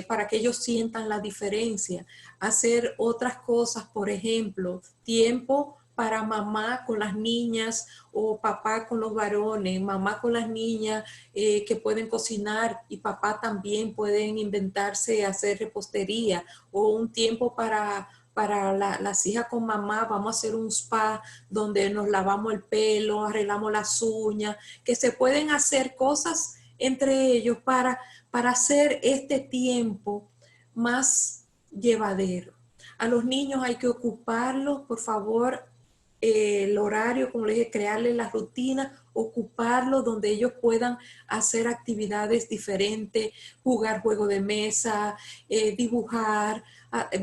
S2: para que ellos sientan la diferencia. Hacer otras cosas, por ejemplo, tiempo para mamá con las niñas o papá con los varones, mamá con las niñas que pueden cocinar y papá también pueden inventarse hacer repostería, o un tiempo para las hijas con mamá, vamos a hacer un spa donde nos lavamos el pelo, arreglamos las uñas, que se pueden hacer cosas entre ellos para hacer este tiempo más llevadero. A los niños hay que ocuparlos, por favor, el horario, como les dije, crearles la rutina, ocuparlos donde ellos puedan hacer actividades diferentes, jugar juego de mesa, dibujar,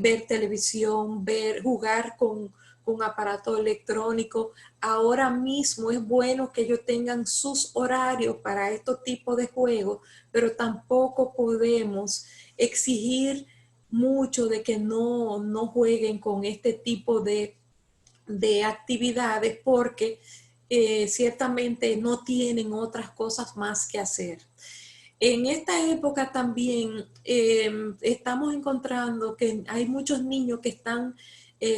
S2: ver televisión, jugar con aparato electrónico. Ahora mismo es bueno que ellos tengan sus horarios para estos tipos de juegos, pero tampoco podemos exigir mucho de que no jueguen con este tipo de actividades porque ciertamente no tienen otras cosas más que hacer. En esta época también estamos encontrando que hay muchos niños que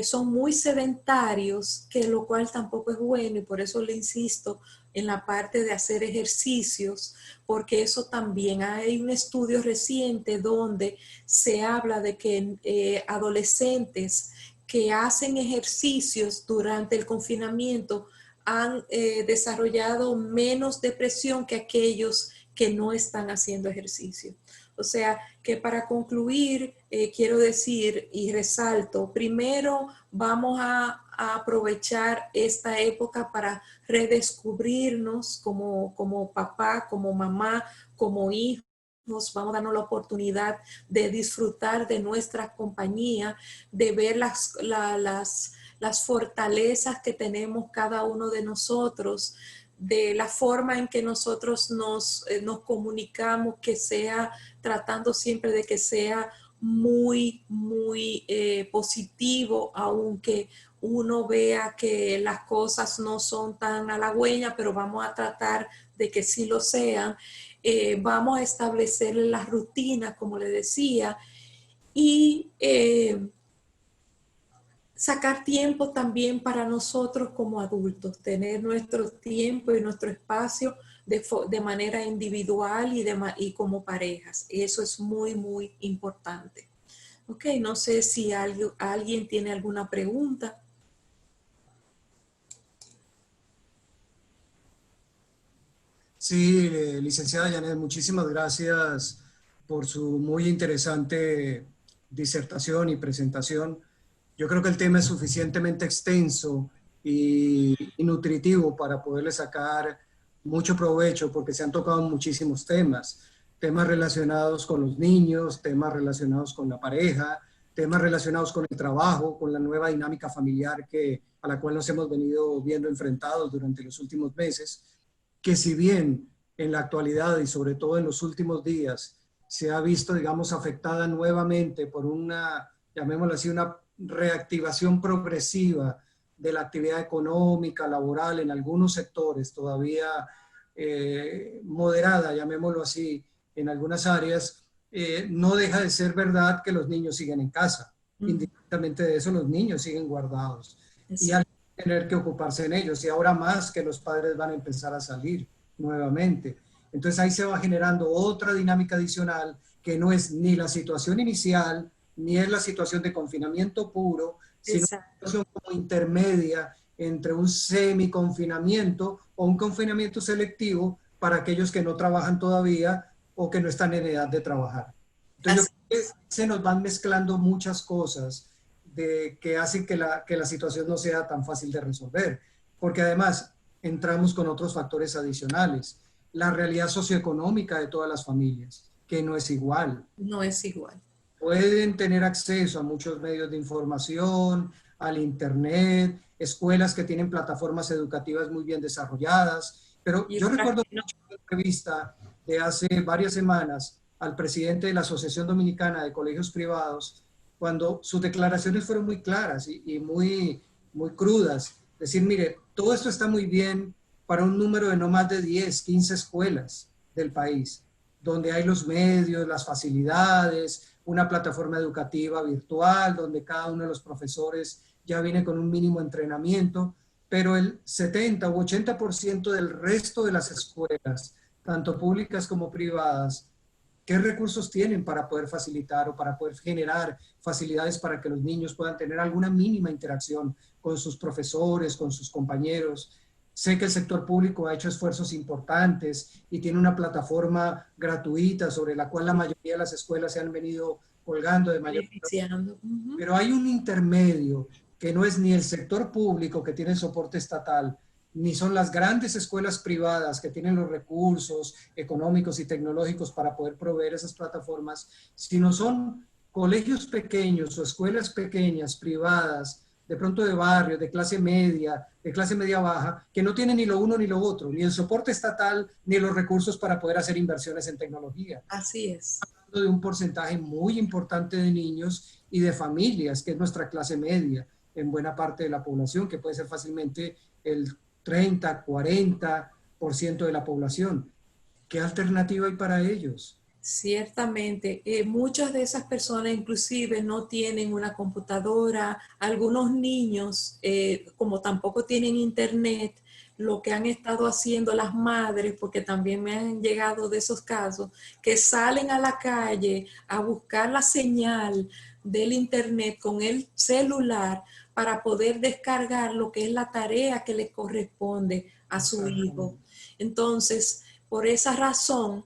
S2: son muy sedentarios, que lo cual tampoco es bueno, y por eso le insisto en la parte de hacer ejercicios, porque eso también hay un estudio reciente donde se habla de que adolescentes que hacen ejercicios durante el confinamiento han desarrollado menos depresión que aquellos que no están haciendo ejercicio. O sea, que para concluir, quiero decir y resalto, primero vamos a aprovechar esta época para redescubrirnos como papá, como mamá, como hijos. Vamos a darnos la oportunidad de disfrutar de nuestra compañía, de ver las fortalezas que tenemos cada uno de nosotros, de la forma en que nosotros nos comunicamos, que sea tratando siempre de que sea muy, muy positivo, aunque uno vea que las cosas no son tan halagüeñas, pero vamos a tratar de que sí lo sean. Vamos a establecer las rutinas, como le decía, y sacar tiempo también para nosotros como adultos, tener nuestro tiempo y nuestro espacio de manera individual y como parejas. Eso es muy, muy importante. Ok, no sé si alguien tiene alguna pregunta.
S1: Sí, licenciada Janet, muchísimas gracias por su muy interesante disertación y presentación. Yo creo que el tema es suficientemente extenso y nutritivo para poderle sacar mucho provecho porque se han tocado muchísimos temas. Temas relacionados con los niños, temas relacionados con la pareja, temas relacionados con el trabajo, con la nueva dinámica familiar a la cual nos hemos venido viendo enfrentados durante los últimos meses, que si bien en la actualidad y sobre todo en los últimos días se ha visto, digamos, afectada nuevamente por una, llamémoslo así, una reactivación progresiva de la actividad económica, laboral en algunos sectores, todavía moderada, llamémoslo así, en algunas áreas, no deja de ser verdad que los niños siguen en casa. Indistintamente de eso, los niños siguen guardados. Y hay que tener que ocuparse en ellos. Y ahora más que los padres van a empezar a salir nuevamente. Entonces ahí se va generando otra dinámica adicional que no es ni la situación inicial, ni es la situación de confinamiento puro, sino una situación como intermedia entre un semi-confinamiento o un confinamiento selectivo para aquellos que no trabajan todavía o que no están en edad de trabajar. Entonces yo creo que se nos van mezclando muchas cosas que hacen que la situación no sea tan fácil de resolver, porque además entramos con otros factores adicionales. La realidad socioeconómica de todas las familias, que no es igual.
S2: No es igual.
S1: Pueden tener acceso a muchos medios de información, al internet, escuelas que tienen plataformas educativas muy bien desarrolladas, pero yo recuerdo una entrevista de hace varias semanas al presidente de la Asociación Dominicana de Colegios Privados, cuando sus declaraciones fueron muy claras y muy, muy crudas. Decir, mire, todo esto está muy bien para un número de no más de 10, 15 escuelas del país, donde hay los medios, las facilidades, una plataforma educativa virtual, donde cada uno de los profesores ya viene con un mínimo entrenamiento, pero el 70 u 80% del resto de las escuelas, tanto públicas como privadas, ¿qué recursos tienen para poder facilitar o para poder generar facilidades para que los niños puedan tener alguna mínima interacción con sus profesores, con sus compañeros? Sé que el sector público ha hecho esfuerzos importantes y tiene una plataforma gratuita sobre la cual la mayoría de las escuelas se han venido colgando de mayor.
S2: Beneficiando.
S1: Pero hay un intermedio que no es ni el sector público que tiene soporte estatal, ni son las grandes escuelas privadas que tienen los recursos económicos y tecnológicos para poder proveer esas plataformas, sino son colegios pequeños o escuelas pequeñas, privadas, de pronto de barrio, de clase media baja, que no tienen ni lo uno ni lo otro, ni el soporte estatal, ni los recursos para poder hacer inversiones en tecnología.
S2: Así es.
S1: Hablando de un porcentaje muy importante de niños y de familias, que es nuestra clase media, en buena parte de la población, que puede ser fácilmente el 30, 40% de la población. ¿Qué alternativa hay para ellos?
S2: Ciertamente, muchas de esas personas inclusive no tienen una computadora, algunos niños como tampoco tienen internet, lo que han estado haciendo las madres, porque también me han llegado de esos casos, que salen a la calle a buscar la señal del internet con el celular para poder descargar lo que es la tarea que le corresponde a su hijo. Entonces, por esa razón,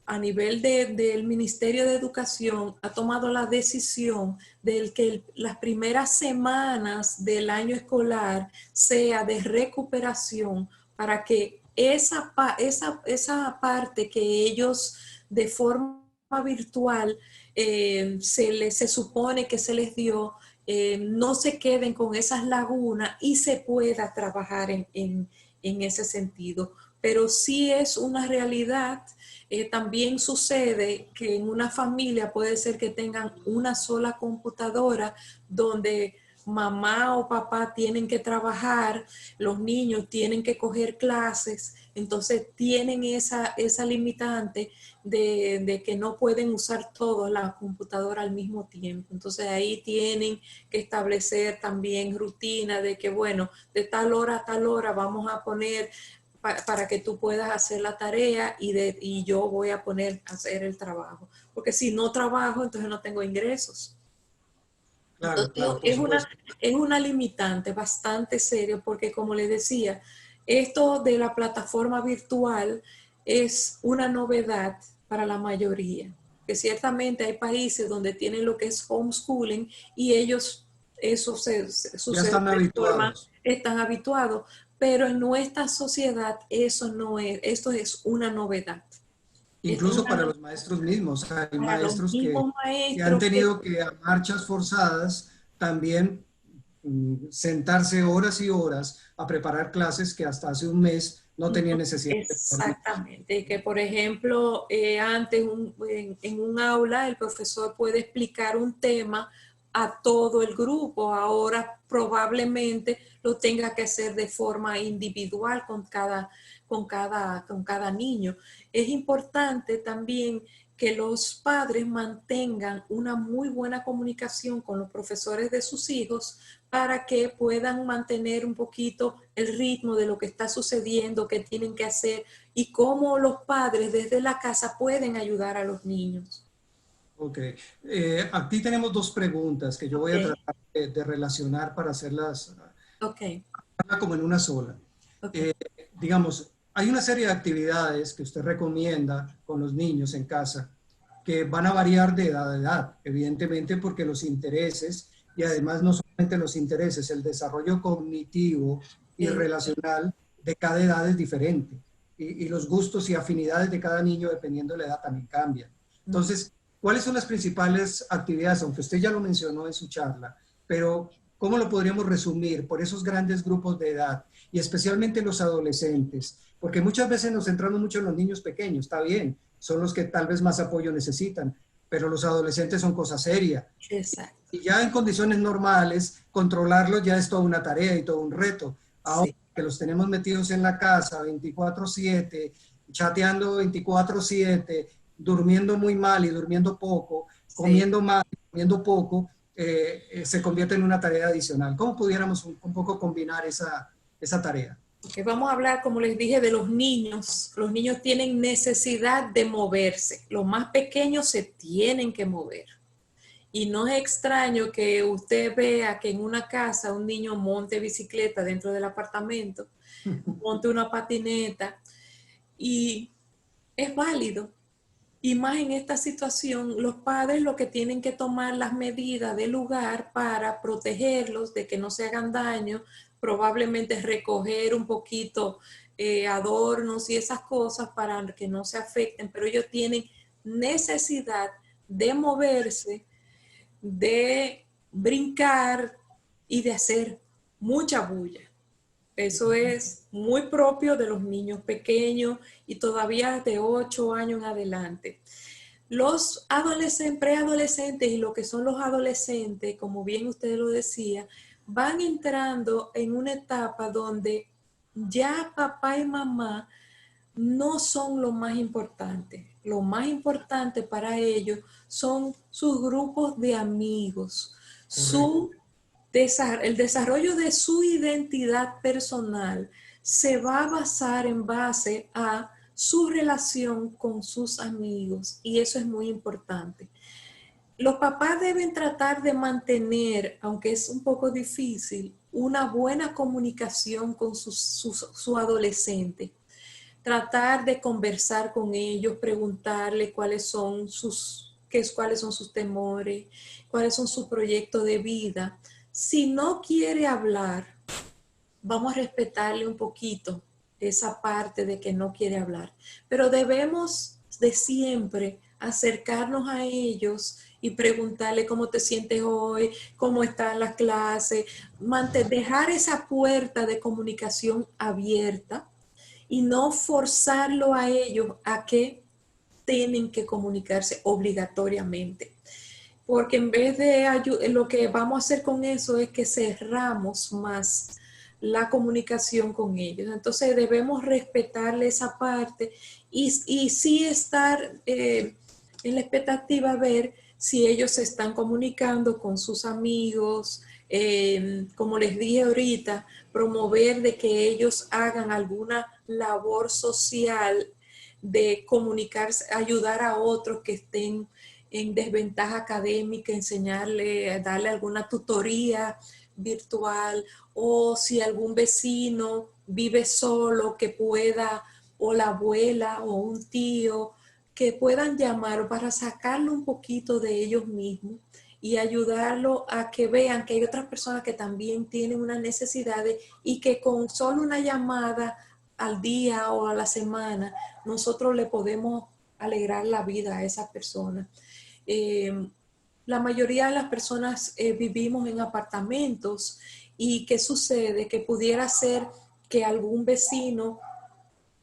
S2: a nivel del Ministerio de Educación ha tomado la decisión de que las primeras semanas del año escolar sea de recuperación para que esa parte que ellos de forma virtual se supone que se les dio, no se queden con esas lagunas y se pueda trabajar en ese sentido. Pero sí es una realidad. También sucede que en una familia puede ser que tengan una sola computadora donde mamá o papá tienen que trabajar, los niños tienen que coger clases, entonces tienen esa limitante de que no pueden usar toda la computadora al mismo tiempo. Entonces ahí tienen que establecer también rutina de que, bueno, de tal hora a tal hora vamos a poner para que tú puedas hacer la tarea y yo voy a poner a hacer el trabajo. Porque si no trabajo, entonces no tengo ingresos.
S1: Claro,
S2: Entonces,
S1: claro,
S2: es una limitante bastante seria porque, como les decía, esto de la plataforma virtual es una novedad para la mayoría. Que ciertamente hay países donde tienen lo que es homeschooling y ellos, eso
S1: ya están habituados.
S2: están habituados. Pero en nuestra sociedad esto es una novedad.
S1: Incluso para los maestros mismos. Hay maestros que han
S2: maestros
S1: tenido que a marchas forzadas también sentarse horas y horas a preparar clases que hasta hace un mes no tenían necesidad.
S2: Exactamente. Que, por ejemplo, antes en un aula el profesor puede explicar un tema a todo el grupo. Ahora probablemente lo tenga que hacer de forma individual con cada niño. Es importante también que los padres mantengan una muy buena comunicación con los profesores de sus hijos para que puedan mantener un poquito el ritmo de lo que está sucediendo, qué tienen que hacer y cómo los padres desde la casa pueden ayudar a los niños.
S1: Ok. Aquí tenemos dos preguntas que yo voy a tratar de relacionar para hacerlas como en una sola. Digamos, hay una serie de actividades que usted recomienda con los niños en casa que van a variar de edad a edad, evidentemente porque los intereses, y además no solamente los intereses, el desarrollo cognitivo y relacional de cada edad es diferente. Y los gustos y afinidades de cada niño, dependiendo de la edad, también cambian. Entonces, ¿cuáles son las principales actividades? Aunque usted ya lo mencionó en su charla, pero ¿cómo lo podríamos resumir por esos grandes grupos de edad y especialmente los adolescentes? Porque muchas veces nos centramos mucho en los niños pequeños, está bien, son los que tal vez más apoyo necesitan, pero los adolescentes son cosa seria.
S2: Exacto.
S1: Y ya en condiciones normales, controlarlos ya es toda una tarea y todo un reto. Ahora que los tenemos metidos en la casa 24/7, chateando 24/7, durmiendo muy mal y durmiendo poco, comiendo mal y comiendo poco, se convierte en una tarea adicional. ¿Cómo pudiéramos un poco combinar esa tarea?
S2: Okay, vamos a hablar, como les dije, de los niños. Los niños tienen necesidad de moverse. Los más pequeños se tienen que mover. Y no es extraño que usted vea que en una casa un niño monte bicicleta dentro del apartamento, monte una patineta, y es válido. Y más en esta situación, los padres lo que tienen que tomar las medidas del lugar para protegerlos de que no se hagan daño, probablemente recoger un poquito adornos y esas cosas para que no se afecten, pero ellos tienen necesidad de moverse, de brincar y de hacer mucha bulla. Eso es muy propio de los niños pequeños y todavía de 8 años en adelante. Los adolescentes, preadolescentes y lo que son los adolescentes, como bien usted lo decía, van entrando en una etapa donde ya papá y mamá no son lo más importante. Lo más importante para ellos son sus grupos de amigos, el desarrollo de su identidad personal se va a basar en base a su relación con sus amigos y eso es muy importante. Los papás deben tratar de mantener, aunque es un poco difícil, una buena comunicación con su adolescente. Tratar de conversar con ellos, preguntarle cuáles son sus temores, cuáles son sus proyectos de vida. Si no quiere hablar, vamos a respetarle un poquito esa parte de que no quiere hablar. Pero debemos de siempre acercarnos a ellos y preguntarle cómo te sientes hoy, cómo están las clases, dejar esa puerta de comunicación abierta y no forzarlo a ellos a que tienen que comunicarse obligatoriamente. Porque en vez de lo que vamos a hacer con eso es que cerramos más la comunicación con ellos. Entonces debemos respetarle esa parte y sí estar en la expectativa de ver si ellos se están comunicando con sus amigos, como les dije ahorita, promover de que ellos hagan alguna labor social de comunicarse, ayudar a otros que estén en desventaja académica, enseñarle, darle alguna tutoría virtual, o si algún vecino vive solo que pueda, o la abuela o un tío, que puedan llamar para sacarlo un poquito de ellos mismos y ayudarlo a que vean que hay otras personas que también tienen unas necesidades y que con solo una llamada al día o a la semana nosotros le podemos alegrar la vida a esas personas. La mayoría de las personas vivimos en apartamentos y ¿qué sucede? Que pudiera ser que algún vecino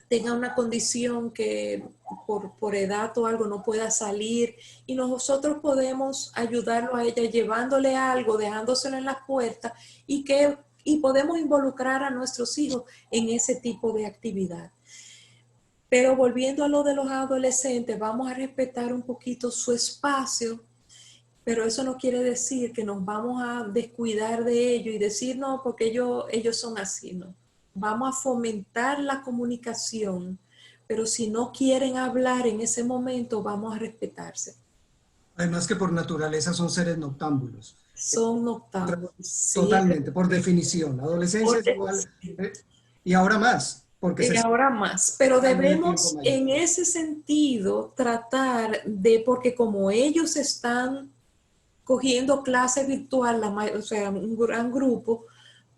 S2: tenga una condición que por edad o algo no pueda salir y nosotros podemos ayudarlo a ella llevándole algo, dejándoselo en las puertas y podemos involucrar a nuestros hijos en ese tipo de actividad. Pero volviendo a lo de los adolescentes, vamos a respetar un poquito su espacio, pero eso no quiere decir que nos vamos a descuidar de ellos y decir no, porque ellos son así, no. Vamos a fomentar la comunicación, pero si no quieren hablar en ese momento, vamos a respetarse.
S1: Además que por naturaleza son seres noctámbulos.
S2: Son noctámbulos.
S1: Totalmente, por definición. Adolescencia es igual. Y ahora más.
S2: Y ahora más. Pero debemos en ese sentido tratar de, porque como ellos están cogiendo clase virtual, o sea, un gran grupo,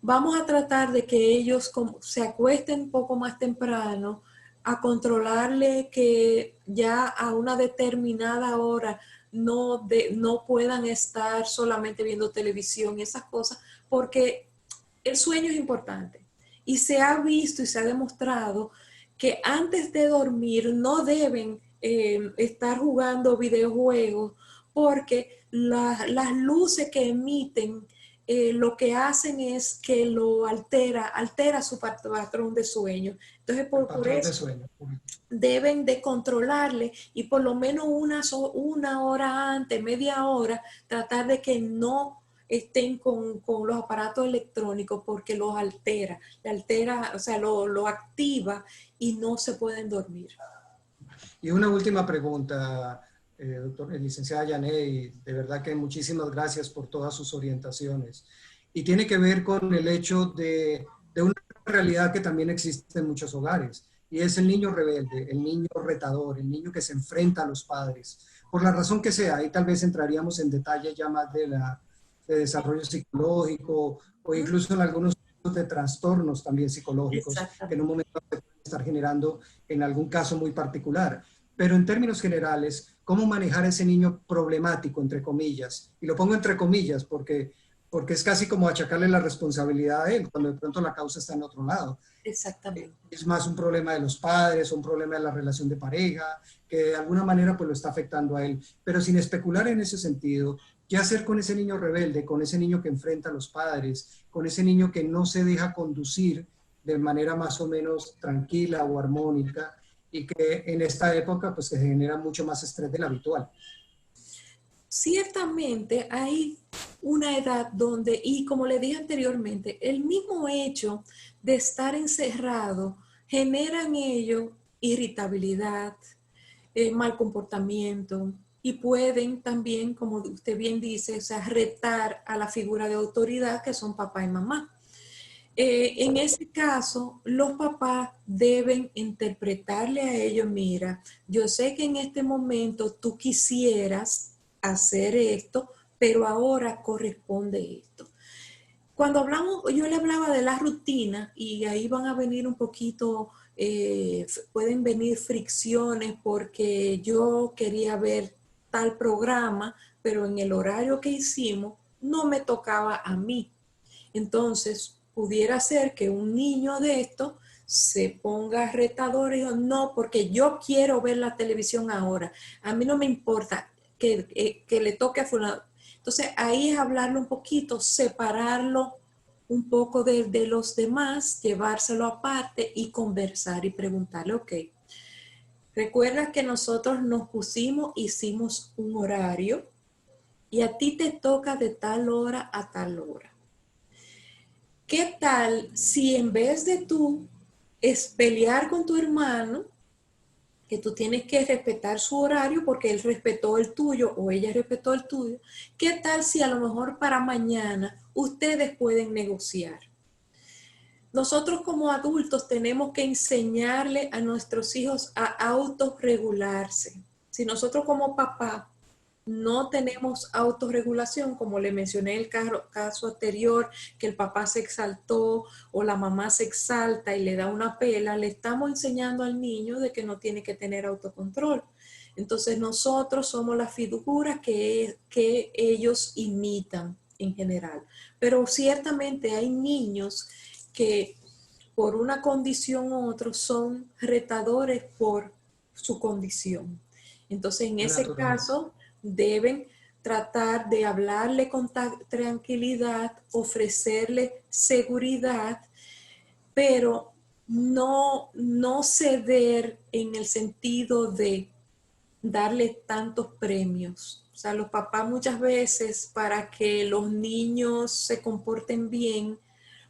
S2: vamos a tratar de que ellos se acuesten un poco más temprano, a controlarle que ya a una determinada hora no puedan estar solamente viendo televisión y esas cosas, porque el sueño es importante. Y se ha visto y se ha demostrado que antes de dormir no deben estar jugando videojuegos porque las luces que emiten lo que hacen es que lo altera su patrón de sueño. Entonces, por eso deben de controlarle y por lo menos una hora antes, media hora, tratar de que no estén con los aparatos electrónicos porque los altera, o sea, lo activa y no se pueden dormir.
S1: Y una última pregunta, licenciada Yané, y de verdad que muchísimas gracias por todas sus orientaciones. Y tiene que ver con el hecho de una realidad que también existe en muchos hogares, y es el niño rebelde, el niño retador, el niño que se enfrenta a los padres, por la razón que sea. Ahí tal vez entraríamos en detalle ya más de desarrollo psicológico, o incluso en algunos tipos de trastornos también psicológicos que en un momento se pueden estar generando en algún caso muy particular. Pero en términos generales, ¿cómo manejar ese niño problemático, entre comillas? Y lo pongo entre comillas porque es casi como achacarle la responsabilidad a él, cuando de pronto la causa está en otro lado.
S2: Exactamente.
S1: Es más un problema de los padres, un problema de la relación de pareja, que de alguna manera pues lo está afectando a él. Pero sin especular en ese sentido, ¿qué hacer con ese niño rebelde, con ese niño que enfrenta a los padres, con ese niño que no se deja conducir de manera más o menos tranquila o armónica, y que en esta época pues se genera mucho más estrés del habitual?
S2: Ciertamente hay una edad donde, y como le dije anteriormente, el mismo hecho de estar encerrado genera en ello irritabilidad, mal comportamiento, y pueden también, como usted bien dice, o sea, retar a la figura de autoridad que son papá y mamá. En ese caso, los papás deben interpretarle a ellos: mira, yo sé que en este momento tú quisieras hacer esto, pero ahora corresponde esto. Cuando hablamos, yo le hablaba de la rutina, y ahí van a venir un poquito, pueden venir fricciones porque yo quería ver tal programa, pero en el horario que hicimos no me tocaba a mí. Entonces, pudiera ser que un niño de esto se ponga retador y diga: no, porque yo quiero ver la televisión ahora. A mí no me importa que le toque a fulano. Entonces, ahí es hablarlo un poquito, separarlo un poco de los demás, llevárselo aparte y conversar y preguntarle: ok, recuerda que nosotros nos pusimos, hicimos un horario y a ti te toca de tal hora a tal hora. ¿Qué tal si en vez de tú es pelear con tu hermano, que tú tienes que respetar su horario porque él respetó el tuyo o ella respetó el tuyo? ¿Qué tal si a lo mejor para mañana ustedes pueden negociar? Nosotros como adultos tenemos que enseñarle a nuestros hijos a autorregularse. Si nosotros como papá no tenemos autorregulación, como le mencioné en el caso anterior, que el papá se exaltó o la mamá se exalta y le da una pela, le estamos enseñando al niño de que no tiene que tener autocontrol. Entonces nosotros somos las figuras que ellos imitan en general. Pero ciertamente hay niños que por una condición u otra son retadores por su condición. Entonces en ese caso deben tratar de hablarle con tranquilidad, ofrecerle seguridad, pero no ceder en el sentido de darle tantos premios. O sea, los papás muchas veces, para que los niños se comporten bien,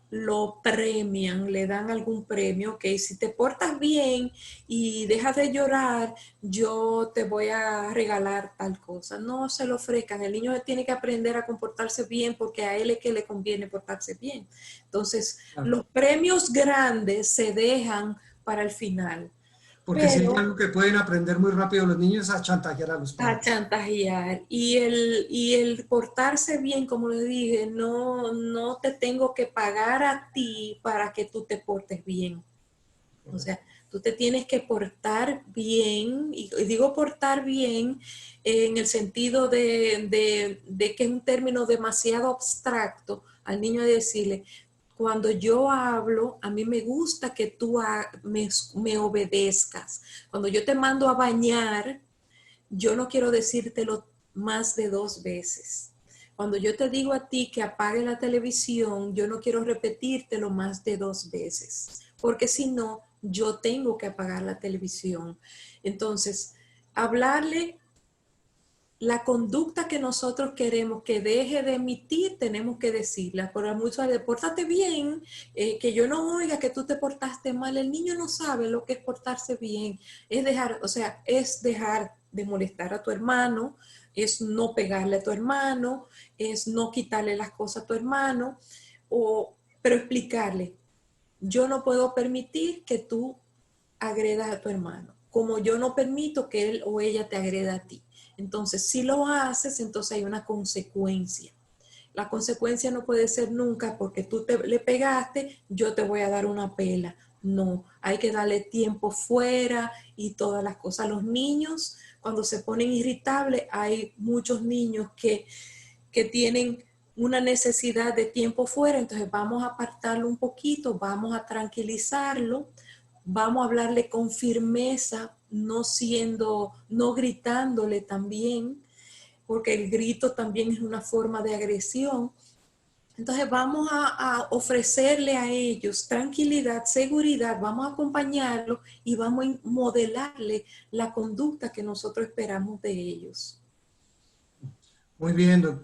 S2: lo premian, le dan algún premio. Ok, si te portas bien y dejas de llorar, yo te voy a regalar tal cosa. No se lo ofrezcan. El niño tiene que aprender a comportarse bien porque a él es que le conviene portarse bien. Entonces, los premios grandes se dejan para el final.
S1: Porque si hay algo que pueden aprender muy rápido los niños, es a chantajear a los padres.
S2: A chantajear. Y el portarse bien, como le dije, no te tengo que pagar a ti para que tú te portes bien. O sea, tú te tienes que portar bien, y digo portar bien en el sentido de que es un término demasiado abstracto al niño, de decirle: cuando yo hablo, a mí me gusta que tú me obedezcas. Cuando yo te mando a bañar, yo no quiero decírtelo más de 2 veces. Cuando yo te digo a ti que apague la televisión, yo no quiero repetírtelo más de 2 veces, porque si no, yo tengo que apagar la televisión. Entonces, hablarle la conducta que nosotros queremos que deje de emitir, tenemos que decirla. Por mucho de pórtate bien, que yo no oiga que tú te portaste mal. El niño no sabe lo que es portarse bien. Es dejar, o sea, es dejar de molestar a tu hermano, es no pegarle a tu hermano, es no quitarle las cosas a tu hermano, pero explicarle, yo no puedo permitir que tú agredas a tu hermano, como yo no permito que él o ella te agreda a ti. Entonces, si lo haces, entonces hay una consecuencia. La consecuencia no puede ser nunca porque tú le pegaste, yo te voy a dar una pela. No, hay que darle tiempo fuera y todas las cosas. Los niños, cuando se ponen irritables, hay muchos niños que tienen una necesidad de tiempo fuera, entonces vamos a apartarlo un poquito, vamos a tranquilizarlo, vamos a hablarle con firmeza, no gritándole también, porque el grito también es una forma de agresión. Entonces vamos a ofrecerle a ellos tranquilidad, seguridad, vamos a acompañarlos y vamos a modelarle la conducta que nosotros esperamos de ellos.
S1: Muy bien,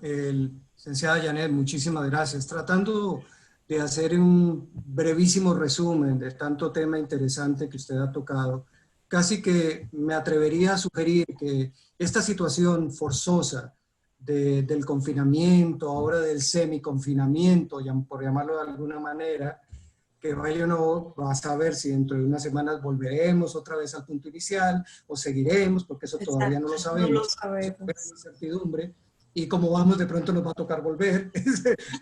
S1: licenciada Janet, muchísimas gracias. Tratando de hacer un brevísimo resumen de tanto tema interesante que usted ha tocado, casi que me atrevería a sugerir que esta situación forzosa del confinamiento, ahora del semiconfinamiento, por llamarlo de alguna manera, que vaya o no, va a saber si dentro de unas semanas volveremos otra vez al punto inicial o seguiremos, porque eso todavía no lo sabemos.
S2: No lo sabemos.
S1: Es incertidumbre. Y como vamos, de pronto nos va a tocar volver.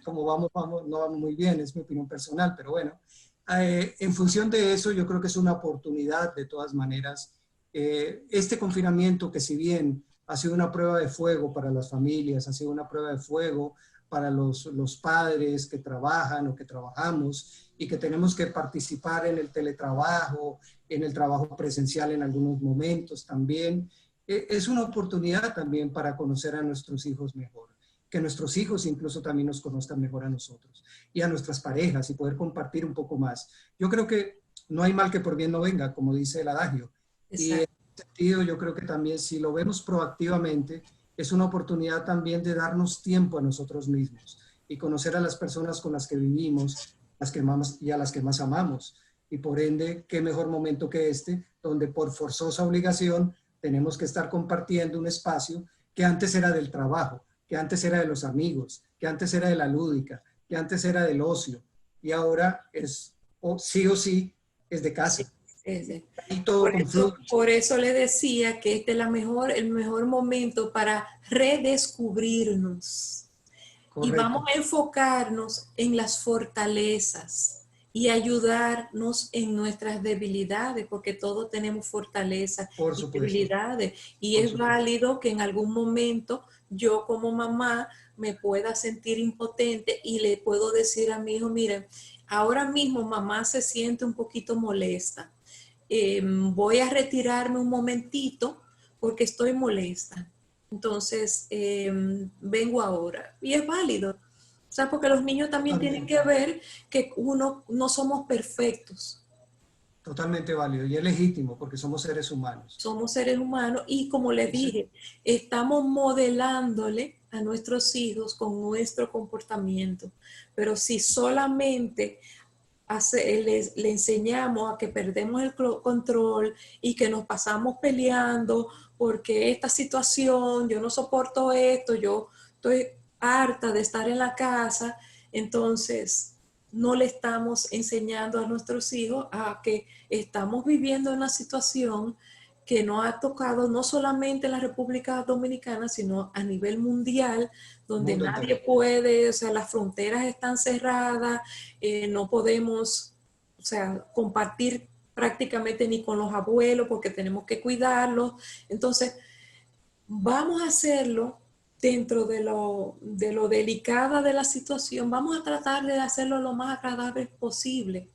S1: Como vamos, no vamos muy bien, es mi opinión personal, pero bueno. En función de eso, yo creo que es una oportunidad, de todas maneras. Este confinamiento, que si bien ha sido una prueba de fuego para las familias, ha sido una prueba de fuego para los padres que trabajan o que trabajamos y que tenemos que participar en el teletrabajo, en el trabajo presencial en algunos momentos también. Es una oportunidad también para conocer a nuestros hijos mejor, que nuestros hijos incluso también nos conozcan mejor a nosotros y a nuestras parejas y poder compartir un poco más. Yo creo que no hay mal que por bien no venga, como dice el adagio.
S2: Exacto.
S1: Y en ese sentido yo creo que también si lo vemos proactivamente, es una oportunidad también de darnos tiempo a nosotros mismos y conocer a las personas con las que vivimos, las que amamos y a las que más amamos. Y por ende, qué mejor momento que este, donde por forzosa obligación tenemos que estar compartiendo un espacio que antes era del trabajo, que antes era de los amigos, que antes era de la lúdica, que antes era del ocio, y ahora es sí o sí es de casa. Y todo
S2: por eso le decía que este es el mejor momento para redescubrirnos. Correcto. Y vamos a enfocarnos en las fortalezas y ayudarnos en nuestras debilidades, porque todos tenemos fortalezas y debilidades. Y es válido que en algún momento yo como mamá me pueda sentir impotente y le puedo decir a mi hijo, miren, ahora mismo mamá se siente un poquito molesta. Voy a retirarme un momentito porque estoy molesta. Entonces, vengo ahora. Y es válido. O sea, porque los niños también tienen que ver que uno no somos perfectos.
S1: Totalmente válido y es legítimo porque somos seres humanos.
S2: Somos seres humanos y como les dije, estamos modelándole a nuestros hijos con nuestro comportamiento. Pero si solamente le enseñamos a que perdemos el control y que nos pasamos peleando porque esta situación, yo no soporto esto, yo estoy harta de estar en la casa, entonces no le estamos enseñando a nuestros hijos a que estamos viviendo una situación que nos ha tocado no solamente en la República Dominicana, sino a nivel mundial, donde nadie puede, o sea, las fronteras están cerradas, no podemos, o sea, compartir prácticamente ni con los abuelos porque tenemos que cuidarlos. Entonces, vamos a hacerlo dentro de lo delicada de la situación, vamos a tratar de hacerlo lo más agradable posible,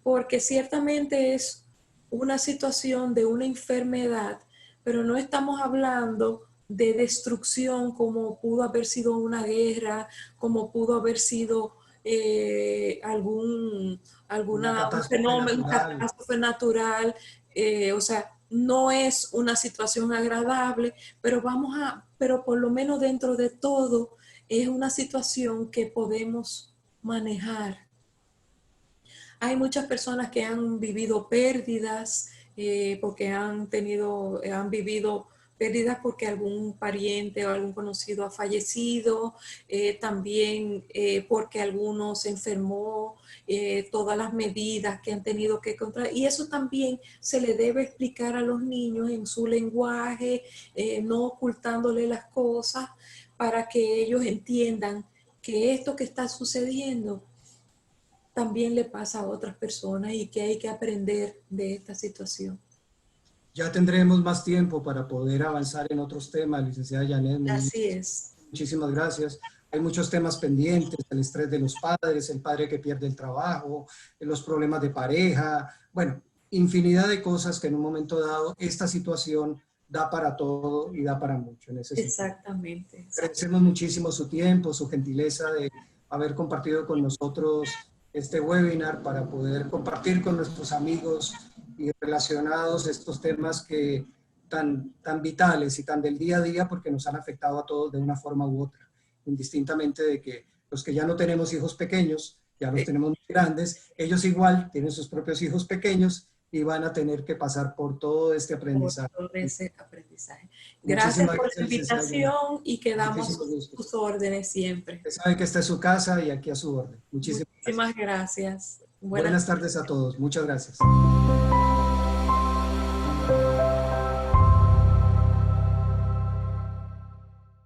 S2: porque ciertamente es una situación de una enfermedad, pero no estamos hablando de destrucción como pudo haber sido una guerra, como pudo haber sido un fenómeno, una catástrofe natural, o sea, no es una situación agradable, pero pero por lo menos dentro de todo es una situación que podemos manejar. Hay muchas personas que han vivido pérdidas porque han vivido pérdidas porque algún pariente o algún conocido ha fallecido, también porque alguno se enfermó, todas las medidas que han tenido que controlar. Y eso también se le debe explicar a los niños en su lenguaje, no ocultándole las cosas, para que ellos entiendan que esto que está sucediendo también le pasa a otras personas y que hay que aprender de esta situación.
S1: Ya tendremos más tiempo para poder avanzar en otros temas, licenciada Janet.
S2: Así es.
S1: Muchísimas gracias. Hay muchos temas pendientes, el estrés de los padres, el padre que pierde el trabajo, los problemas de pareja, bueno, infinidad de cosas que en un momento dado esta situación da para todo y da para mucho en ese sentido.
S2: Exactamente.
S1: Agradecemos muchísimo su tiempo, su gentileza de haber compartido con nosotros este webinar para poder compartir con nuestros amigos y relacionados estos temas que tan vitales y tan del día a día, porque nos han afectado a todos de una forma u otra, indistintamente de que los que ya no tenemos hijos pequeños, ya los tenemos muy grandes, ellos igual tienen sus propios hijos pequeños y van a tener que pasar por todo este aprendizaje.
S2: Por todo ese aprendizaje. Gracias por la invitación y quedamos a sus órdenes siempre.
S1: Usted sabe que esta es su casa y aquí a su orden. Muchísimas
S2: gracias.
S1: Buenas tardes a todos. Muchas gracias.